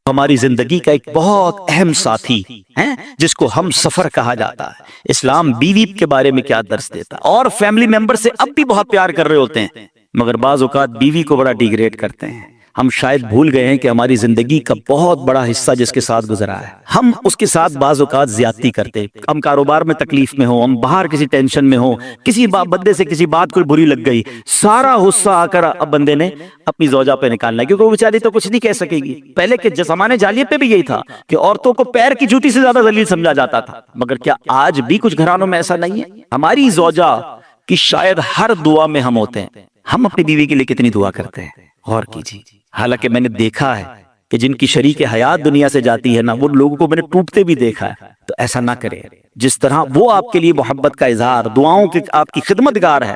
ہماری زندگی کا ایک بہت اہم ساتھی ہے جس کو ہم سفر کہا جاتا ہے۔ اسلام بیوی کے بارے میں کیا درس دیتا ہے؟ اور فیملی ممبر سے اب بھی بہت پیار کر رہے ہوتے ہیں مگر بعض اوقات بیوی کو بڑا ڈیگریڈ کرتے ہیں۔ ہم شاید بھول گئے ہیں کہ ہماری زندگی کا بہت بڑا حصہ جس کے ساتھ گزرا ہے، ہم اس کے ساتھ بعض اوقات زیادتی کرتے، ہم کاروبار میں تکلیف میں ہوں، ہم باہر کسی ٹینشن میں ہوں، کسی بندے سے کسی بات کوئی بری لگ گئی، سارا غصہ آ کر اب بندے نے اپنی زوجہ پہ نکالنا ہے، کیونکہ وہ بیچاری تو کچھ نہیں کہہ سکے گی۔ پہلے کے زمانے جاہلیت پہ بھی یہی تھا کہ عورتوں کو پیر کی جوتی سے زیادہ ذلیل سمجھا جاتا تھا، مگر کیا آج بھی کچھ گھرانوں میں ایسا نہیں ہے؟ ہماری زوجہ کی شاید ہر دعا میں ہم ہوتے ہیں۔ ہم اپنی بیوی کے لیے کتنی دعا کرتے ہیں، غور کیجیے۔ حالانکہ میں نے دیکھا ہے کہ جن کی شریک حیات دنیا سے جاتی ہے نا، وہ لوگوں کو میں نے ٹوٹتے بھی دیکھا ہے۔ تو ایسا نہ کرے، جس طرح وہ آپ کے لیے محبت کا اظہار، دعاؤں کی آپ کی خدمتگار ہے،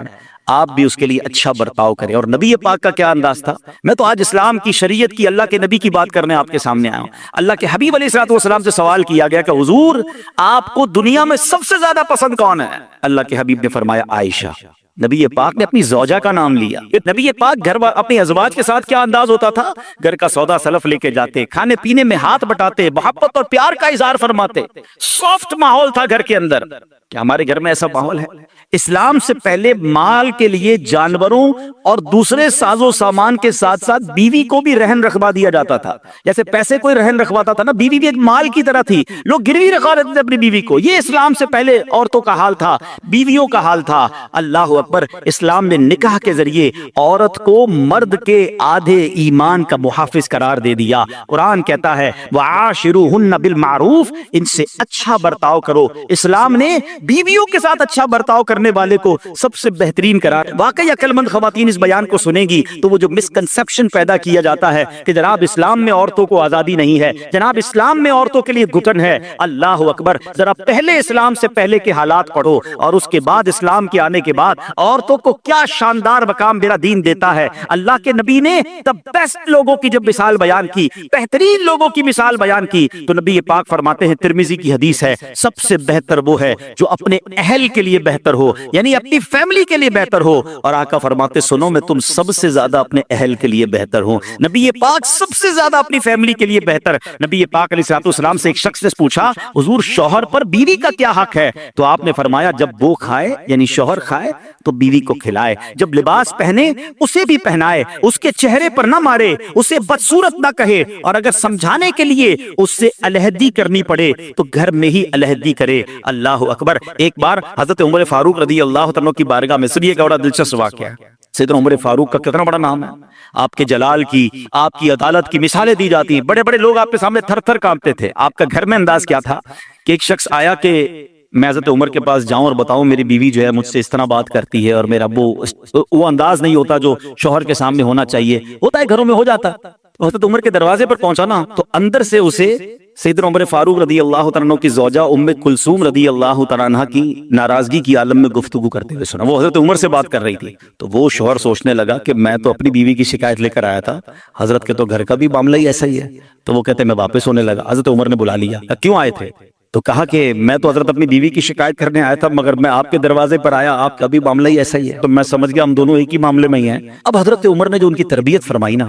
آپ بھی اس کے لیے اچھا برتاؤ کریں۔ اور نبی پاک کا کیا انداز تھا؟ میں تو آج اسلام کی شریعت کی، اللہ کے نبی کی بات کرنے آپ کے سامنے آیا ہوں۔ اللہ کے حبیب علیہ الصلوۃ والسلام سے سوال کیا گیا کہ حضور آپ کو دنیا میں سب سے زیادہ پسند کون ہے؟ اللہ کے حبیب نے فرمایا عائشہ۔ نبی پاک نے اپنی زوجہ کا نام لیا۔ نبی پاک گھر اپنی ازواج کے ساتھ کیا انداز ہوتا تھا؟ گھر کا سودا سلف لے کے جاتے، کھانے پینے میں ہاتھ بٹاتے، محبت اور پیار کا اظہار فرماتے، سافٹ ماحول تھا گھر کے اندر۔ کیا ہمارے گھر میں ایسا ماحول ہے؟ اسلام سے پہلے مال کے لیے جانوروں اور دوسرے ساز و سامان کے ساتھ ساتھ بیوی کو بھی رہن رکھوا دیا جاتا تھا۔ جیسے پیسے کوئی رہن رکھواتا تھا نا، بیوی بھی ایک مال کی طرح تھی، لوگ گروی رکھوا دیتے تھے اپنی بیوی کو۔ یہ اسلام سے پہلے عورتوں کا حال تھا، بیویوں کا حال تھا۔ اللہ اکبر! اسلام نے نکاح کے ذریعے عورت کو مرد کے آدھے ایمان کا محافظ قرار دے دیا۔ قرآن کہتا ہے وَعَاشِرُوهُنَّ بِالْمَعْرُوفِ، ان سے اچھا برتاؤ کرو۔ اسلام نے بیویوں کے ساتھ اچھا برتاؤ کرنے والے کو سب سے بہترین قرار۔ واقعی عقل مند خواتین اس بیان کو سنیں گی تو وہ جو مسکنسپشن پیدا کیا جاتا ہے کہ جناب اسلام میں عورتوں کو آزادی نہیں ہے، جناب اسلام میں عورتوں کے لیے گھٹن ہے، اللہ اکبر! ذرا پہلے اسلام سے پہلے کے حالات پڑھو اور اس کے بعد اسلام کے آنے کے بعد عورتوں کو کیا شاندار مقام میرا دین دیتا ہے۔ اللہ کے نبی نے the بیسٹ لوگوں کی جب مثال بیان کی، بہترین لوگوں کی مثال بیان کی، تو نبی پاک فرماتے ہیں، ترمذی کی حدیث ہے، سب سے بہتر وہ ہے جو اپنے اہل کے لیے بہتر ہو، یعنی اپنی فیملی کے لیے بہتر ہو۔ اور آقا فرماتے سنو میں تم سب سے زیادہ اپنے اہل کے لیے بہتر ہوں۔ نبی پاک سب سے زیادہ اپنی فیملی کے لیے بہتر۔ نبی پاک علیہ الصلوۃ والسلام سے ایک شخص نے پوچھا حضور شوہر پر بیوی کا کیا حق ہے؟ تو آپ نے فرمایا جب وہ کھائے یعنی شوہر کھائے تو بیوی کو کھلائے، جب لباس پہنے اسے بھی پہنائے، اس کے چہرے پر نہ مارے، اسے بدصورت نہ کہے، اور اگر سمجھانے کے لیے اس سے علیحدگی کرنی پڑے تو گھر میں ہی علیحدگی کرے۔ اللہ اکبر! ایک بار حضرت عمر فاروق رضی اللہ عنہ کی بارگاہ میں، سنیے گا، بڑا دلچسپ واقعہ ہے۔ سیدنا عمر فاروق کا کتنا بڑا نام ہے، آپ کے جلال کی، آپ کی عدالت کی مثالیں دی جاتی ہیں، بڑے بڑے لوگ آپ کے سامنے تھر تھر کانپتے تھے۔ آپ کا گھر میں انداز کیا تھا کہ ایک شخص آیا کہ میں حضرت عمر کے پاس جاؤں اور بتاؤں میری بیوی جو ہے مجھ سے اس طرح بات کرتی ہے، اور میرا وہ انداز نہیں ہوتا جو شوہر کے سامنے ہونا چاہیے، ہوتا ہے گھروں میں ہو جاتا۔ حضرت عمر کے دروازے پر پہنچا نا تو اندر سے اسے سیدنا عمر فاروق رضی اللہ عنہ کی زوجہ ام کلثوم رضی اللہ عنہ کی ناراضگی کی عالم میں گفتگو کرتے ہوئے سنا۔ وہ حضرت عمر سے بات کر رہی تھی تو وہ شوہر سوچنے لگا کہ میں تو اپنی بیوی کی شکایت لے کر آیا تھا، حضرت کے تو گھر کا بھی معاملہ ہی ایسا ہی ہے۔ تو وہ کہتے میں واپس ہونے لگا۔ حضرت عمر نے بلا لیا، کیوں آئے تھے؟ تو کہا کہ میں تو حضرت اپنی بیوی کی شکایت کرنے آیا تھا، مگر میں آپ کے دروازے پر آیا، آپ کا بھی معاملہ ہی ایسا ہی ہے، تو میں سمجھ گیا ہم دونوں ایک ہی معاملے میں ہی ہیں۔ اب حضرت عمر نے جو ان کی تربیت فرمائی نا،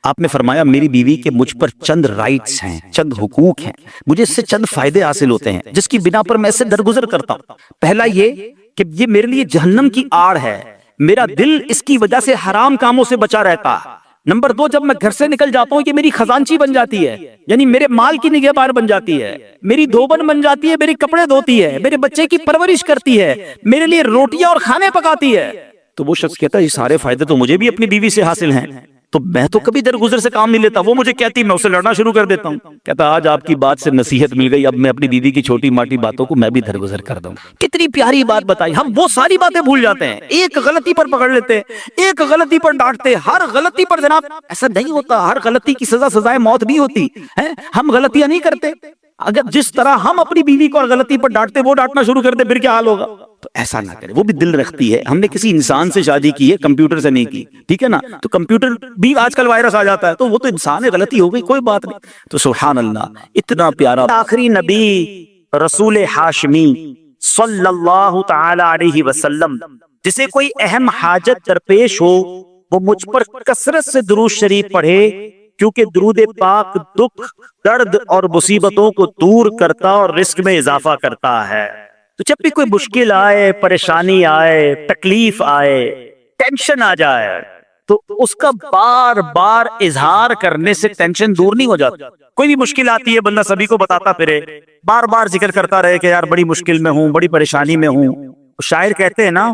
آپ نے فرمایا میری بیوی کے مجھ پر چند رائٹس ہیں، چند حقوق ہیں، مجھے اس سے چند فائدے حاصل ہوتے ہیں جس کی بنا پر میں اس سے درگزر کرتا ہوں۔ پہلا یہ کہ یہ میرے لیے جہنم کی آڑ ہے، میرا دل اس کی وجہ سے حرام کاموں سے بچا رہتا ہے۔ نمبر دو، جب میں گھر سے نکل جاتا ہوں یہ میری خزانچی بن جاتی ہے، یعنی میرے مال کی نگہبان بن جاتی ہے، میری دھوبن بن جاتی ہے، میری کپڑے دھوتی ہے، میرے بچے کی پرورش کرتی ہے، میرے لیے روٹیاں اور کھانے پکاتی ہے۔ تو وہ شخص کہتا ہے یہ سارے فائدے تو مجھے بھی اپنی بیوی سے حاصل ہیں، تو میں تو کبھی درگزر سے کام نہیں لیتا، وہ مجھے کہتی میں اسے لڑنا شروع کر دیتا ہوں۔ کہتا آج آپ کی بات سے نصیحت مل گئی، اب میں اپنی بیوی کی چھوٹی ماٹی باتوں کو میں بھی درگزر کر دوں۔ کتنی پیاری بات بتائی، ہم وہ ساری باتیں بھول جاتے ہیں، ایک غلطی پر پکڑ لیتے، ایک غلطی پر ڈانٹتے، ہر غلطی پر جناب ایسا نہیں ہوتا، ہر غلطی کی سزا سزائے موت بھی ہوتی ہے، ہم غلطیاں نہیں کرتے۔ اگر جس طرح ہم اپنی بیوی کو غلطی پر ڈانٹتے وہ ڈانٹنا شروع کر دے پھر کیا حال ہوگا؟ تو ایسا نہ کرے، وہ بھی دل رکھتی ہے، ہم نے کسی انسان سے شادی کی ہے، کمپیوٹر سے نہیں کی، ٹھیک ہے نا؟ تو کمپیوٹر بھی آج کل وائرس آ جاتا ہے، تو وہ تو انسان ہے، غلطی ہو گئی، کوئی بات نہیں۔ تو سبحان اللہ، اتنا پیارا آخری نبی رسول ہاشمی صلی اللہ تعالی علیہ وسلم، جسے کوئی اہم حاجت درپیش ہو وہ مجھ پر کثرت سے درود شریف پڑھے کیونکہ درود پاک دکھ، درد اور مصیبتوں کو دور کرتا اور رزق میں اضافہ کرتا ہے۔ تو جب بھی کوئی مشکل آئے، پریشانی آئے، تکلیف آئے، ٹینشن آ جائے، تو اس کا بار بار اظہار کرنے سے ٹینشن دور نہیں ہو جاتا۔ کوئی بھی مشکل آتی ہے بندہ سبھی کو بتاتا پھرے، بار بار ذکر کرتا رہے کہ یار بڑی مشکل میں ہوں، بڑی پریشانی میں ہوں۔ شاعر کہتے ہیں نا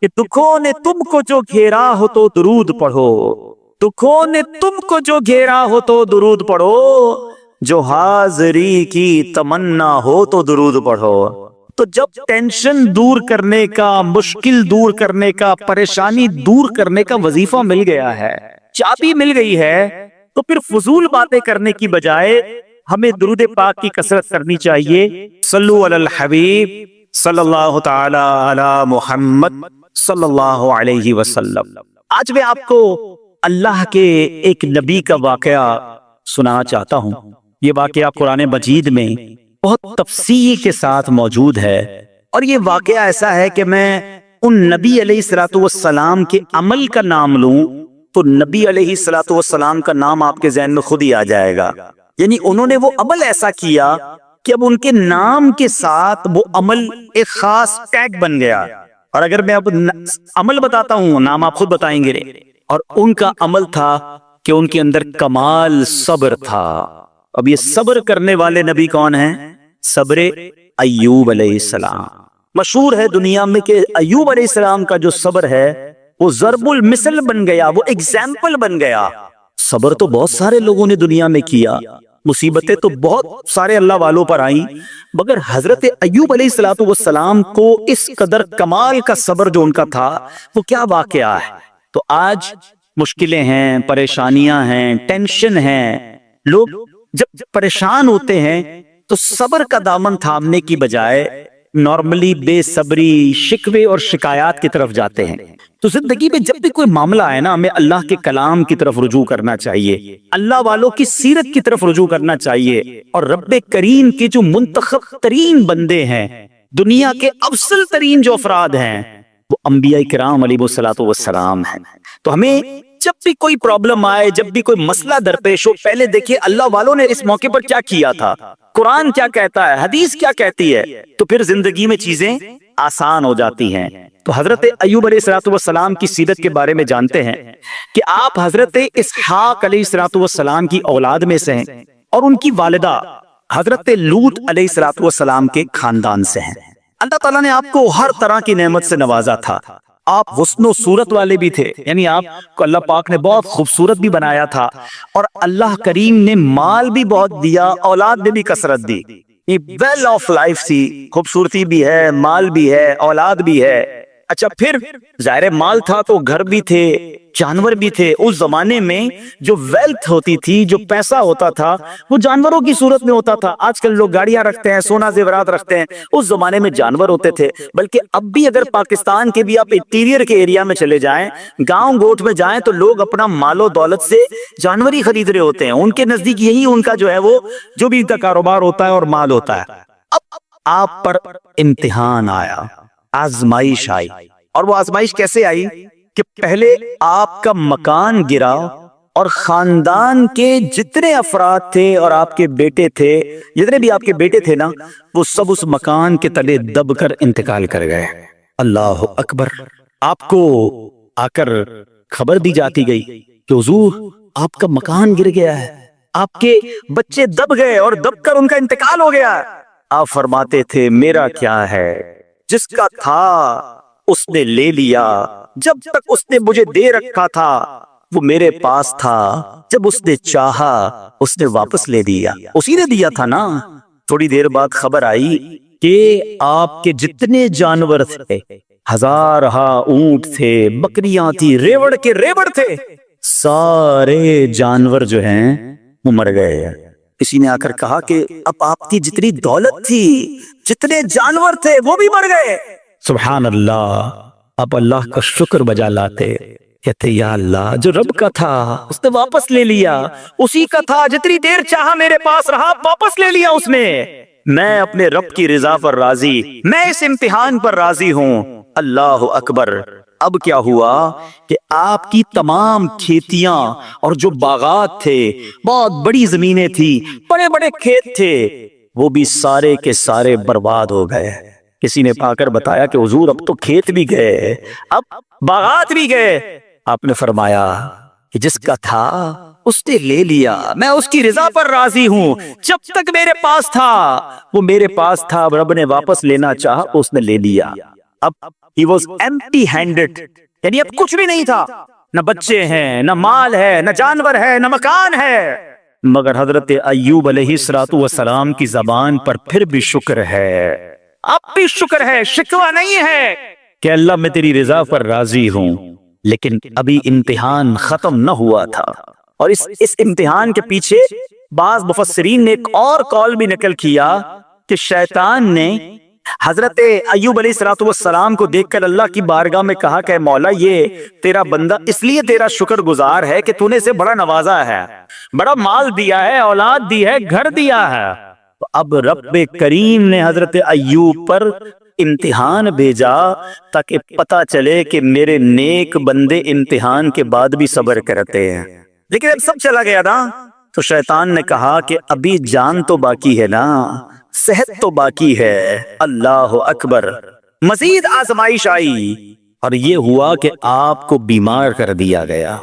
کہ دکھوں نے تم کو جو گھیرا ہو تو درود پڑھو، دکھوں نے تم کو جو گھیرا ہو تو درود پڑھو، جو حاضری کی تمنا ہو تو درود پڑھو۔ تو جب ٹینشن دور کرنے کا، مشکل دور کرنے کا، پریشانی دور کرنے کا وظیفہ مل گیا ہے، چابی مل گئی ہے، تو پھر فضول باتیں کرنے کی بجائے ہمیں درود پاک کی کثرت کرنی چاہیے۔ صلو علی الحبیب صلی اللہ تعالی علی محمد صلی اللہ علیہ وسلم۔ آج میں آپ کو اللہ کے ایک نبی کا واقعہ سنانا چاہتا ہوں۔ یہ واقعہ قرآن مجید میں بہت تفصیل کے ساتھ موجود ہے، اور یہ واقعہ ایسا ہے کہ میں ان نبی علیہ الصلوۃ والسلام کے عمل کا نام لوں تو نبی علیہ الصلوۃ والسلام کا نام آپ کے ذہن میں خود ہی آ جائے گا۔ یعنی انہوں نے وہ عمل ایسا کیا کہ اب ان کے نام کے ساتھ وہ عمل ایک خاص ٹیگ بن گیا۔ اور اگر میں اب عمل بتاتا ہوں، نام آپ خود بتائیں گے۔ اور ان کا عمل تھا کہ ان کے اندر کمال صبر تھا۔ اب یہ صبر کرنے والے نبی کون ہیں؟ صبر ایوب علیہ السلام۔ مشہور ہے دنیا میں کہ ایوب علیہ السلام کا جو صبر ہے وہ ضرب المثل بن گیا، وہ ایگزامپل بن گیا۔ صبر تو بہت سارے لوگوں نے دنیا میں کیا، مصیبتیں تو بہت سارے اللہ والوں پر آئیں، مگر حضرت ایوب علیہ الصلوۃ والسلام کو اس قدر کمال کا صبر جو ان کا تھا، وہ کیا واقعہ ہے۔ تو آج مشکلیں ہیں، پریشانیاں ہیں، ٹینشن ہیں، لوگ جب پریشان ہوتے ہیں تو صبر کا دامن تھامنے کی بجائے نارملی بے صبری، شکوے اور شکایات کی طرف جاتے ہیں۔ تو زندگی میں جب بھی کوئی معاملہ آئے نا، ہمیں اللہ کے کلام کی طرف رجوع کرنا چاہیے، اللہ والوں کی سیرت کی طرف رجوع کرنا چاہیے، اور رب کریم کے جو منتخب ترین بندے ہیں، دنیا کے افضل ترین جو افراد ہیں، وہ انبیاء کرام علیہ الصلوۃ والسلام ہیں۔ تو ہمیں جب بھی کوئی پرابلم آئے، جب بھی کوئی مسئلہ درپیش ہو، پہلے دیکھیے اللہ والوں نے اس موقع پر کیا کیا تھا، قرآن کیا کہتا ہے، حدیث کیا کہتی ہے، تو پھر زندگی میں چیزیں آسان ہو جاتی ہیں۔ تو حضرت ایوب علیہ الصلوۃ والسلام کی سیرت کے بارے میں جانتے ہیں کہ آپ حضرت اسحاق علیہ الصلوۃ والسلام کی اولاد میں سے ہیں، اور ان کی والدہ حضرت لوط علیہ الصلوۃ والسلام کے خاندان سے ہیں۔ اللہ تعالیٰ نے آپ کو ہر طرح کی نعمت سے نوازا تھا۔ آپ حسن و صورت والے بھی تھے، یعنی آپ کو اللہ پاک نے بہت خوبصورت بھی بنایا تھا، اور اللہ کریم نے مال بھی بہت دیا، اولاد میں بھی کثرت دی۔ یہ ویل آف لائف تھی، خوبصورتی بھی ہے، مال بھی ہے، اولاد بھی ہے۔ اچھا، پھر ظاہر مال تھا تو گھر بھی تھے، جانور بھی تھے۔ اس زمانے میں جو ویلتھ ہوتی تھی، جو پیسہ ہوتا تھا، وہ جانوروں کی صورت میں ہوتا تھا۔ آج کل لوگ گاڑیاں رکھتے ہیں، سونا زیورات رکھتے ہیں، اس زمانے میں جانور ہوتے تھے۔ بلکہ اب بھی اگر پاکستان کے بھی آپ انٹیریئر کے ایریا میں چلے جائیں، گاؤں گوٹ میں جائیں، تو لوگ اپنا مال و دولت سے جانور ہی خرید رہے ہوتے ہیں۔ ان کے نزدیک یہی ان کا جو ہے وہ جو بھی ان کا کاروبار ہوتا ہے اور مال ہوتا ہے۔ اب آپ پر امتحان آیا، آزمائش آئی، اور وہ آزمائش کیسے آئی کہ پہلے آپ کا مکان گرا، اور خاندان کے جتنے افراد تھے اور آپ کے بیٹے تھے، جتنے بھی آپ کے بیٹے تھے نا، وہ سب اس مکان کے تلے دب کر انتقال کر گئے۔ اللہ اکبر۔ آپ کو آ کر خبر دی جاتی گئی کہ حضور آپ کا مکان گر گیا ہے، آپ کے بچے دب گئے اور دب کر ان کا انتقال ہو گیا۔ آپ فرماتے تھے میرا کیا ہے، جس کا تھا اس نے لے لیا، جب تک اس نے مجھے دے رکھا تھا وہ میرے پاس تھا، جب اس نے چاہا اس نے واپس لے دیا، اسی نے دیا تھا نا۔ تھوڑی دیر بعد خبر آئی کہ آپ کے جتنے جانور تھے، ہزارہا اونٹ تھے، بکریاں تھی، ریوڑ کے ریوڑ تھے، سارے جانور جو ہیں وہ مر گئے۔ کسی نے آ کر کہا کہ اب آپ کی جتنی دولت تھی، جتنے جانور تھے، وہ بھی مر گئے۔ سبحان اللہ۔ آپ اللہ کا شکر بجا لاتے، کہتے یا اللہ، جو رب کا تھا اس نے واپس لے لیا، اسی کا تھا، جتنی دیر چاہا میرے پاس رہا، واپس لے لیا اس نے۔ میں اپنے رب کی رضا پر راضی، میں اس امتحان پر راضی ہوں۔ اللہ اکبر۔ اب کیا ہوا کہ آپ کی تمام کھیتیاں اور جو باغات تھے، بہت بڑی زمینیں تھی، بڑے بڑے کھیت تھے، وہ بھی سارے کے سارے برباد ہو گئے۔ کسی نے پا کر بتایا کہ حضور اب تو کھیت بھی گئے، اب باغات بھی گئے۔ آپ نے فرمایا کہ جس کا تھا اس نے لے لیا، میں اس کی رضا پر راضی ہوں۔ جب تک میرے پاس تھا وہ میرے پاس تھا، رب نے واپس لینا چاہا اس نے لے لیا۔ اب he was empty handed، یعنی اب کچھ بھی نہیں تھا، نہ بچے ہیں، نہ مال ہے، نہ جانور ہے، نہ مکان ہے، مگر حضرت ایوب علیہ السلام کی زبان پر پھر بھی شکر ہے، اب بھی شکر ہے، شکوہ نہیں ہے کہ اللہ میں تیری رضا پر راضی ہوں۔ لیکن ابھی امتحان ختم نہ ہوا تھا، اور اس امتحان کے پیچھے بعض مفسرین نے ایک اور قول بھی نقل کیا کہ شیطان نے حضرت ایوب علیہ السلام کو دیکھ کر اللہ کی بارگاہ میں کہا کہ مولا یہ تیرا بندہ اس لیے تیرا شکر گزار ہے کہ تو نے اسے بڑا نوازا ہے، بڑا مال دیا ہے، اولاد دی ہے، گھر دیا ہے۔ اب رب کریم نے حضرت ایوب پر امتحان بھیجا تاکہ پتا چلے کہ میرے نیک بندے امتحان کے بعد بھی صبر کرتے ہیں۔ لیکن اب سب چلا گیا نا، تو شیطان نے کہا کہ ابھی جان تو باقی ہے نا، صحت تو باقی ہے۔ اللہ اکبر۔ مزید آزمائش آئی اور یہ ہوا کہ آپ کو بیمار کر دیا گیا،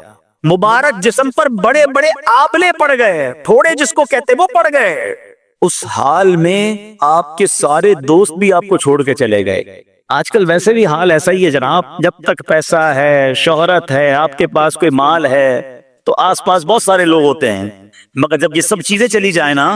مبارک جسم پر بڑے بڑے آبلے پڑ گئے، پھوڑے جس کو کہتے وہ پڑ گئے۔ اس حال میں آپ کے سارے دوست بھی آپ کو چھوڑ کے چلے گئے۔ آج کل ویسے بھی حال ایسا ہی ہے جناب، جب تک پیسہ ہے، شہرت ہے، آپ کے پاس کوئی مال ہے تو آس پاس بہت سارے لوگ ہوتے ہیں، مگر جب یہ سب چیزیں چلی جائیں نا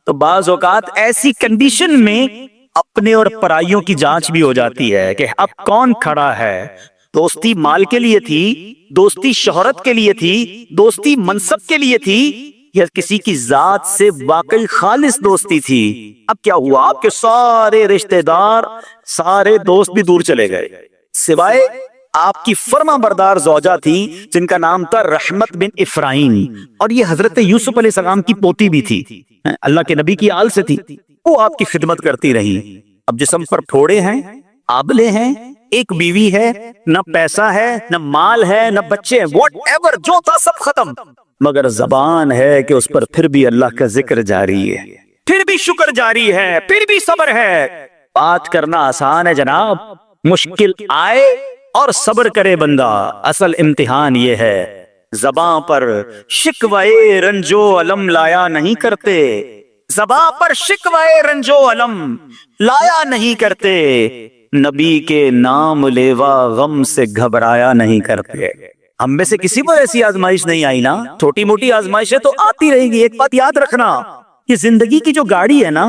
تو بعض اوقات ایسی کنڈیشن میں اپنے اور پرائیوں کی جانچ بھی ہو جاتی ہے کہ اب کون کھڑا ہے۔ دوستی مال کے لیے تھی، دوستی شہرت کے لیے تھی، دوستی منصب کے لیے تھی، یا کسی کی ذات سے واقعی خالص دوستی تھی؟ اب کیا ہوا؟ آپ کے سارے رشتہ دار، سارے دوست بھی دور چلے گئے، سوائے آپ کی فرما بردار زوجہ تھی جن کا نام تھا رحمت بن افراہیم، اور یہ حضرت یوسف علیہ السلام کی پوتی بھی تھی، اللہ کے نبی کی آل سے تھی، وہ آپ کی خدمت کرتی رہی۔ اب جسم پر پھوڑے ہیں، آبلے ہیں، ایک بیوی ہے، نہ پیسہ ہے، نہ مال ہے، نہ بچے ہیں، واٹ ایور جو تھا سب ختم، مگر زبان ہے کہ اس پر پھر بھی اللہ کا ذکر جاری ہے، پھر بھی شکر جاری ہے، پھر بھی صبر ہے۔ بات کرنا آسان ہے جناب، مشکل آئے اور صبر کرے بندہ، اصل امتحان یہ ہے۔ زباں پر شکوائے رنجو علم لایا نہیں کرتے، زباں پر شکوائے رنجو علم لایا نہیں کرتے، نبی کے نام لیوا غم سے گھبرایا نہیں کرتے۔ ہم میں سے کسی پر ایسی آزمائش نہیں آئی نا، چھوٹی موٹی آزمائشیں تو آتی رہے گی۔ ایک بات یاد رکھنا، یہ زندگی کی جو گاڑی ہے نا،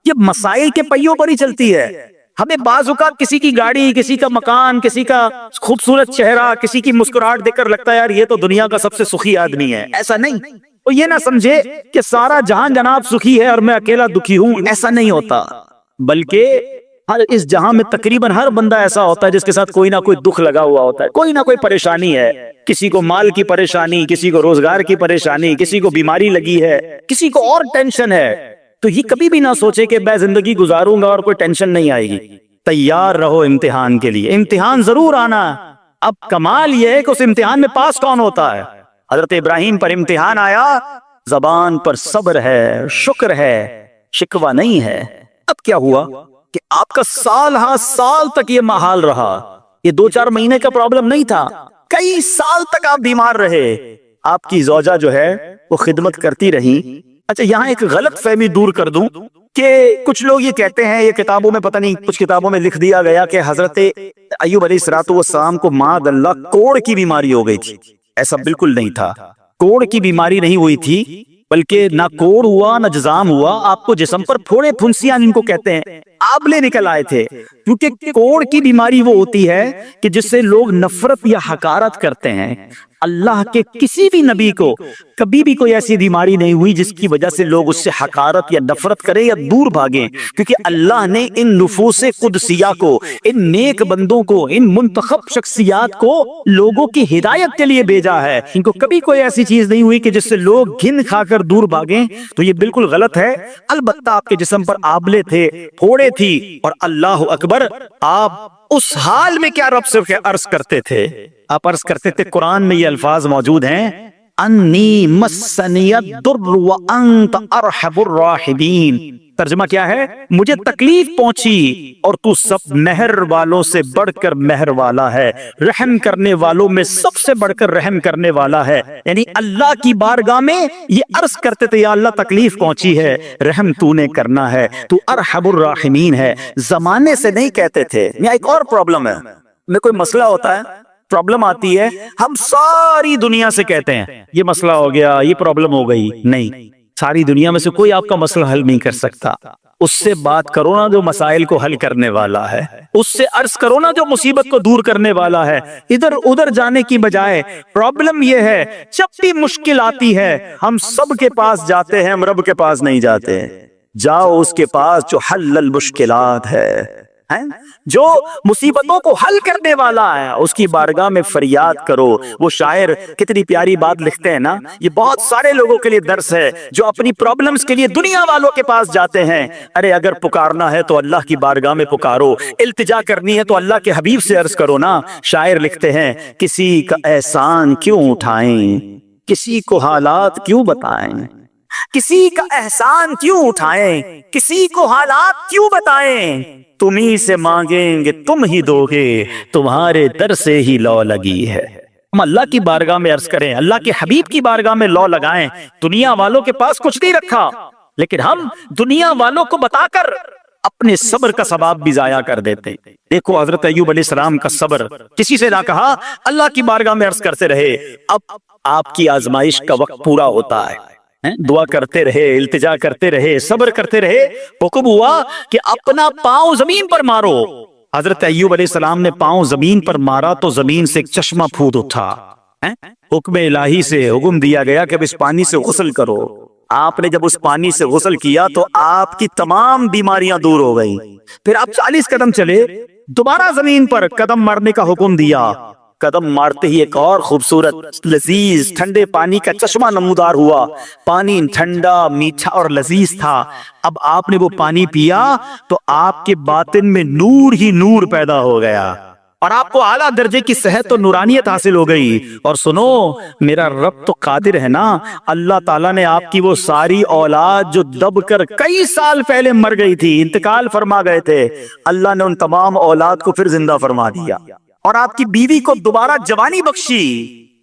یہ مسائل کے پہیوں پر ہی چلتی ہے۔ ہمیں بعض اوقات کسی کی گاڑی، کسی کا مکان، کسی کا خوبصورت چہرہ، کسی کی مسکراہٹ دیکھ کر لگتا ہے یار یہ تو دنیا کا سب سے سخی آدمی ہے۔ ایسا نہیں، وہ یہ نہ سمجھے کہ سارا جہان جناب سخی ہے اور میں اکیلا دکھی ہوں، ایسا نہیں ہوتا، بلکہ ہر اس جہاں میں تقریباً ہر بندہ ایسا ہوتا ہے جس کے ساتھ کوئی نہ کوئی دکھ لگا ہوا ہوتا ہے، کوئی نہ کوئی پریشانی ہے، کسی کو مال کی پریشانی، کسی کو روزگار کی پریشانی، کسی کو بیماری لگی ہے، کسی کو اور ٹینشن ہے۔ تو یہ کبھی بھی نہ سوچے کہ میں زندگی گزاروں گا اور کوئی ٹینشن نہیں آئے گی۔ تیار رہو امتحان کے لیے، امتحان ضرور آنا۔ اب کمال یہ ہے کہ اس امتحان میں پاس کون ہوتا ہے۔ حضرت ابراہیم پر امتحان آیا، زبان پر صبر ہے، شکر ہے، شکوہ نہیں ہے۔ اب کیا ہوا کہ آپ کا سال ہاں سال تک یہ محال رہا، یہ 2-4 مہینے کا پرابلم نہیں تھا، کئی سال تک آپ بیمار رہے۔ آپ کی زوجہ جو ہے وہ خدمت کرتی رہی۔ اچھا یہاں ایک غلط فہمی دور کر دوں کہ کچھ لوگ یہ کہتے ہیں، یہ کتابوں میں پتہ نہیں کچھ کتابوں میں لکھ دیا گیا کہ حضرت ایوب علیہ السلام کو معاذ اللہ کوڑ کی بیماری ہو گئی تھی۔ ایسا بالکل نہیں تھا، کوڑ کی بیماری نہیں ہوئی تھی، بلکہ نہ کوڑ ہوا نہ جزام ہوا، آپ کو جسم پر پھوڑے پھنسیاں جن کو کہتے ہیں آبلے نکل آئے تھے، کیونکہ کوڑ کی بیماری وہ ہوتی ہے کہ جس سے لوگ نفرت یا حقارت کرتے ہیں۔ اللہ کے کسی بھی نبی کو کبھی بھی کوئی ایسی بیماری نہیں ہوئی جس کی وجہ سے لوگ اس سے حقارت یا نفرت کریں یا دور بھاگیں، کیونکہ اللہ نے ان نفوس قدسیہ کو، ان نیک بندوں کو، ان منتخب شخصیات کو لوگوں کی ہدایت کے لیے بھیجا ہے۔ ان کو کبھی کوئی ایسی چیز نہیں ہوئی کہ جس سے لوگ گھن کھا کر دور بھاگیں، تو یہ بالکل غلط ہے۔ البتہ آپ کے جسم پر آبلے تھے، پھوڑے تھی، اور اللہ اکبر، آپ اس حال میں کیا رب سے عرض کرتے تھے؟ آپ عرض کرتے تھے، قرآن میں یہ الفاظ موجود ہیں، انی مسنی الضر وانت ارحم الراحمین۔ ترجمہ کیا ہے؟ مجھے تکلیف پہنچی اور تو سب مہر والوں سے بڑھ کر مہر والا ہے، رحم کرنے والوں میں سب سے بڑھ کر رحم کرنے والا ہے۔ یعنی اللہ کی بارگاہ میں یہ عرض کرتے تھے، یا اللہ تکلیف پہنچی ہے، رحم تو نے کرنا ہے، تو ارحم الراحمین ہے۔ زمانے سے نہیں کہتے تھے۔ یہاں ایک اور پرابلم ہے، میں کوئی مسئلہ ہوتا ہے، پرابلم آتی ہے، ہم ساری دنیا سے کہتے ہیں یہ مسئلہ ہو گیا، یہ پرابلم ہو گئی۔ نہیں، ساری دنیا میں سے کوئی آپ کا مسئلہ حل نہیں کر سکتا۔ اس سے بات کرو نا جو مسائل کو حل کرنے والا ہے، اس سے عرض کرو نا جو مصیبت کو دور کرنے والا ہے۔ ادھر ادھر جانے کی بجائے پرابلم یہ ہے، جب بھی مشکل آتی ہے ہم سب کے پاس جاتے ہیں، ہم رب کے پاس نہیں جاتے۔ جاؤ اس کے پاس جو حل المشکلات ہے، جو مصیبتوں کو حل کرنے والا ہے، اس کی بارگاہ میں فریاد کرو۔ وہ شاعر کتنی پیاری بات لکھتے ہیں نا، یہ بہت سارے لوگوں کے لیے درس ہے جو اپنی پرابلمز کے لیے دنیا والوں کے پاس جاتے ہیں۔ ارے اگر پکارنا ہے تو اللہ کی بارگاہ میں پکارو، التجا کرنی ہے تو اللہ کے حبیب سے عرض کرو نا۔ شاعر لکھتے ہیں، کسی کا احسان کیوں اٹھائیں، کسی کو حالات کیوں بتائیں، کسی کا احسان کیوں اٹھائیں، کسی کو حالات کیوں بتائیں، تمہیں سے مانگیں گے تم ہی دو گے، تمہارے در سے ہی لو لگی ہے۔ ہم اللہ کی بارگاہ میں عرض کریں، اللہ کے حبیب کی بارگاہ میں لو لگائیں۔ دنیا والوں کے پاس کچھ نہیں رکھا، لیکن ہم دنیا والوں کو بتا کر اپنے صبر کا ثواب بھی ضائع کر دیتے۔ دیکھو حضرت ایوب علیہ السلام کا صبر، کسی سے نہ کہا، اللہ کی بارگاہ میں عرض کرتے رہے۔ اب آپ کی آزمائش کا وقت پورا ہوتا ہے، دعا کرتے رہے، التجا کرتے رہے، صبر کرتے رہے۔ حکم ہوا کہ اپنا پاؤں زمین پر مارو۔ حضرت ایوب علیہ السلام نے پاؤں زمین پر مارا تو زمین سے ایک چشمہ پھوٹ اٹھا۔ حکم الہی سے حکم دیا گیا کہ اب اس پانی سے غسل کرو۔ آپ نے جب اس پانی سے غسل کیا تو آپ کی تمام بیماریاں دور ہو گئی۔ پھر آپ 40 قدم چلے، دوبارہ زمین پر قدم مارنے کا حکم دیا۔ قدم مارتے ہی ایک اور خوبصورت لذیذ ٹھنڈے پانی کا چشمہ نمودار ہوا۔ پانی ٹھنڈا، میٹھا اور لذیذ تھا۔ اب آپ نے وہ پانی پیا تو آپ کے باطن میں نور ہی نور پیدا ہو گیا، اور آپ کو اعلیٰ درجے کی صحت اور نورانیت حاصل ہو گئی۔ اور سنو، میرا رب تو قادر ہے نا، اللہ تعالیٰ نے آپ کی وہ ساری اولاد جو دب کر کئی سال پہلے مر گئی تھی، انتقال فرما گئے تھے، اللہ نے ان تمام اولاد کو پھر زندہ فرما دیا، اور آپ کی بیوی کو دوبارہ جوانی بخشی،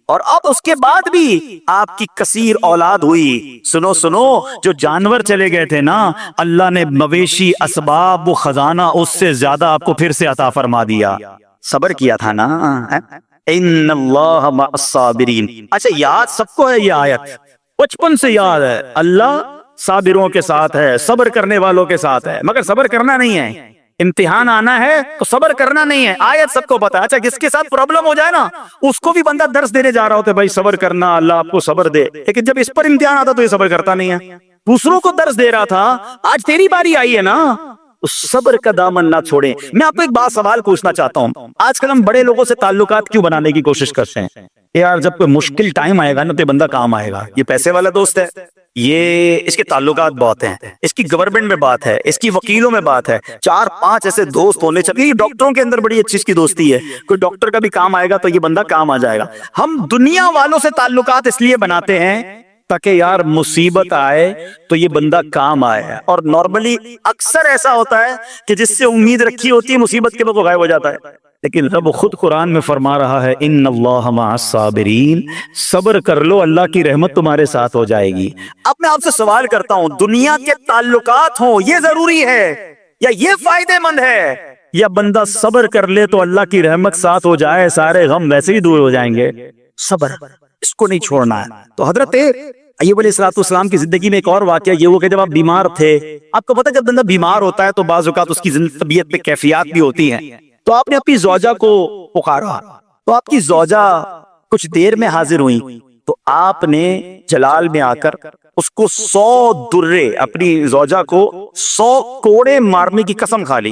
اور اب اس کے بعد بھی آپ کی کثیر اولاد ہوئی۔ سنو سنو، جو جانور چلے گئے تھے نا، اللہ نے مویشی، اسباب و خزانہ اس سے زیادہ آپ کو پھر سے عطا فرما دیا۔ صبر کیا تھا نا۔ ان اللہ مع الصابرین۔ اچھا، یاد سب کو ہے یہ آیت، بچپن سے یاد ہے، اللہ صابروں کے ساتھ ہے، صبر کرنے والوں کے ساتھ ہے، مگر صبر کرنا نہیں ہے۔ امتحان آنا ہے تو صبر کرنا نہیں ہے، آیت سب کو پتا ہے۔ اچھا، جس کے ساتھ پرابلم ہو جائے نا، اس کو بھی بندہ درس دینے جا رہا ہوتا ہے، بھائی صبر کرنا، اللہ آپ کو صبر دے، لیکن جب اس پر امتحان آتا تو یہ صبر کرتا نہیں ہے۔ دوسروں کو درس دے رہا تھا، آج تیری باری آئی ہے نا، اس صبر کا دامن نہ چھوڑیں۔ میں آپ کو ایک بات سوال پوچھنا چاہتا ہوں، آج کل ہم بڑے لوگوں سے تعلقات کیوں بنانے کی کوشش کرتے ہیں؟ یار جب کوئی مشکل ٹائم آئے گا نا تو یہ بندہ کام آئے گا، یہ پیسے والا دوست ہے، یہ اس کے تعلقات بہت ہیں، اس کی گورنمنٹ میں بات ہے، اس کی وکیلوں میں بات ہے، 4-5 ایسے دوست ہونے چاہیے۔ ڈاکٹروں کے اندر بڑی اچھی اس کی دوستی ہے، کوئی ڈاکٹر کا بھی کام آئے گا تو یہ بندہ کام آ جائے گا۔ ہم دنیا والوں سے تعلقات اس لیے بناتے ہیں تاکہ یار مصیبت آئے تو یہ بندہ کام آئے، اور نارملی اکثر ایسا ہوتا ہے کہ جس سے امید رکھی ہوتی ہے مصیبت کے وقت وہ غائب ہو جاتا ہے۔ لیکن رب خود قرآن میں فرما رہا ہے، ان اللہ مع الصابرین، صبر کر لو، اللہ کی رحمت تمہارے ساتھ ہو جائے گی۔ اب میں آپ سے سوال کرتا ہوں، دنیا کے تعلقات ہوں یہ ضروری ہے یا یہ فائدہ مند ہے، یا بندہ صبر کر لے تو اللہ کی رحمت ساتھ ہو جائے، سارے غم ویسے ہی دور ہو جائیں گے؟ صبر، اس کو نہیں چھوڑنا ہے۔ تو حضرت ایوب علیہ السلام کی زندگی میں ایک اور واقعہ یہ ہوا کہ جب آپ بیمار تھے، آپ کو پتہ ہے جب بندہ بیمار ہوتا ہے تو بعض اوقات اس کی طبیعت پہ کیفیات بھی ہوتی ہیں، تو آپ نے اپنی زوجہ کو پکارا، تو آپ کی زوجہ کچھ دیر میں حاضر ہوئی، تو آپ نے جلال میں آ کر اس کو 100 درے، اپنی زوجہ کو 100 کوڑے مارنے کی قسم کھا لی۔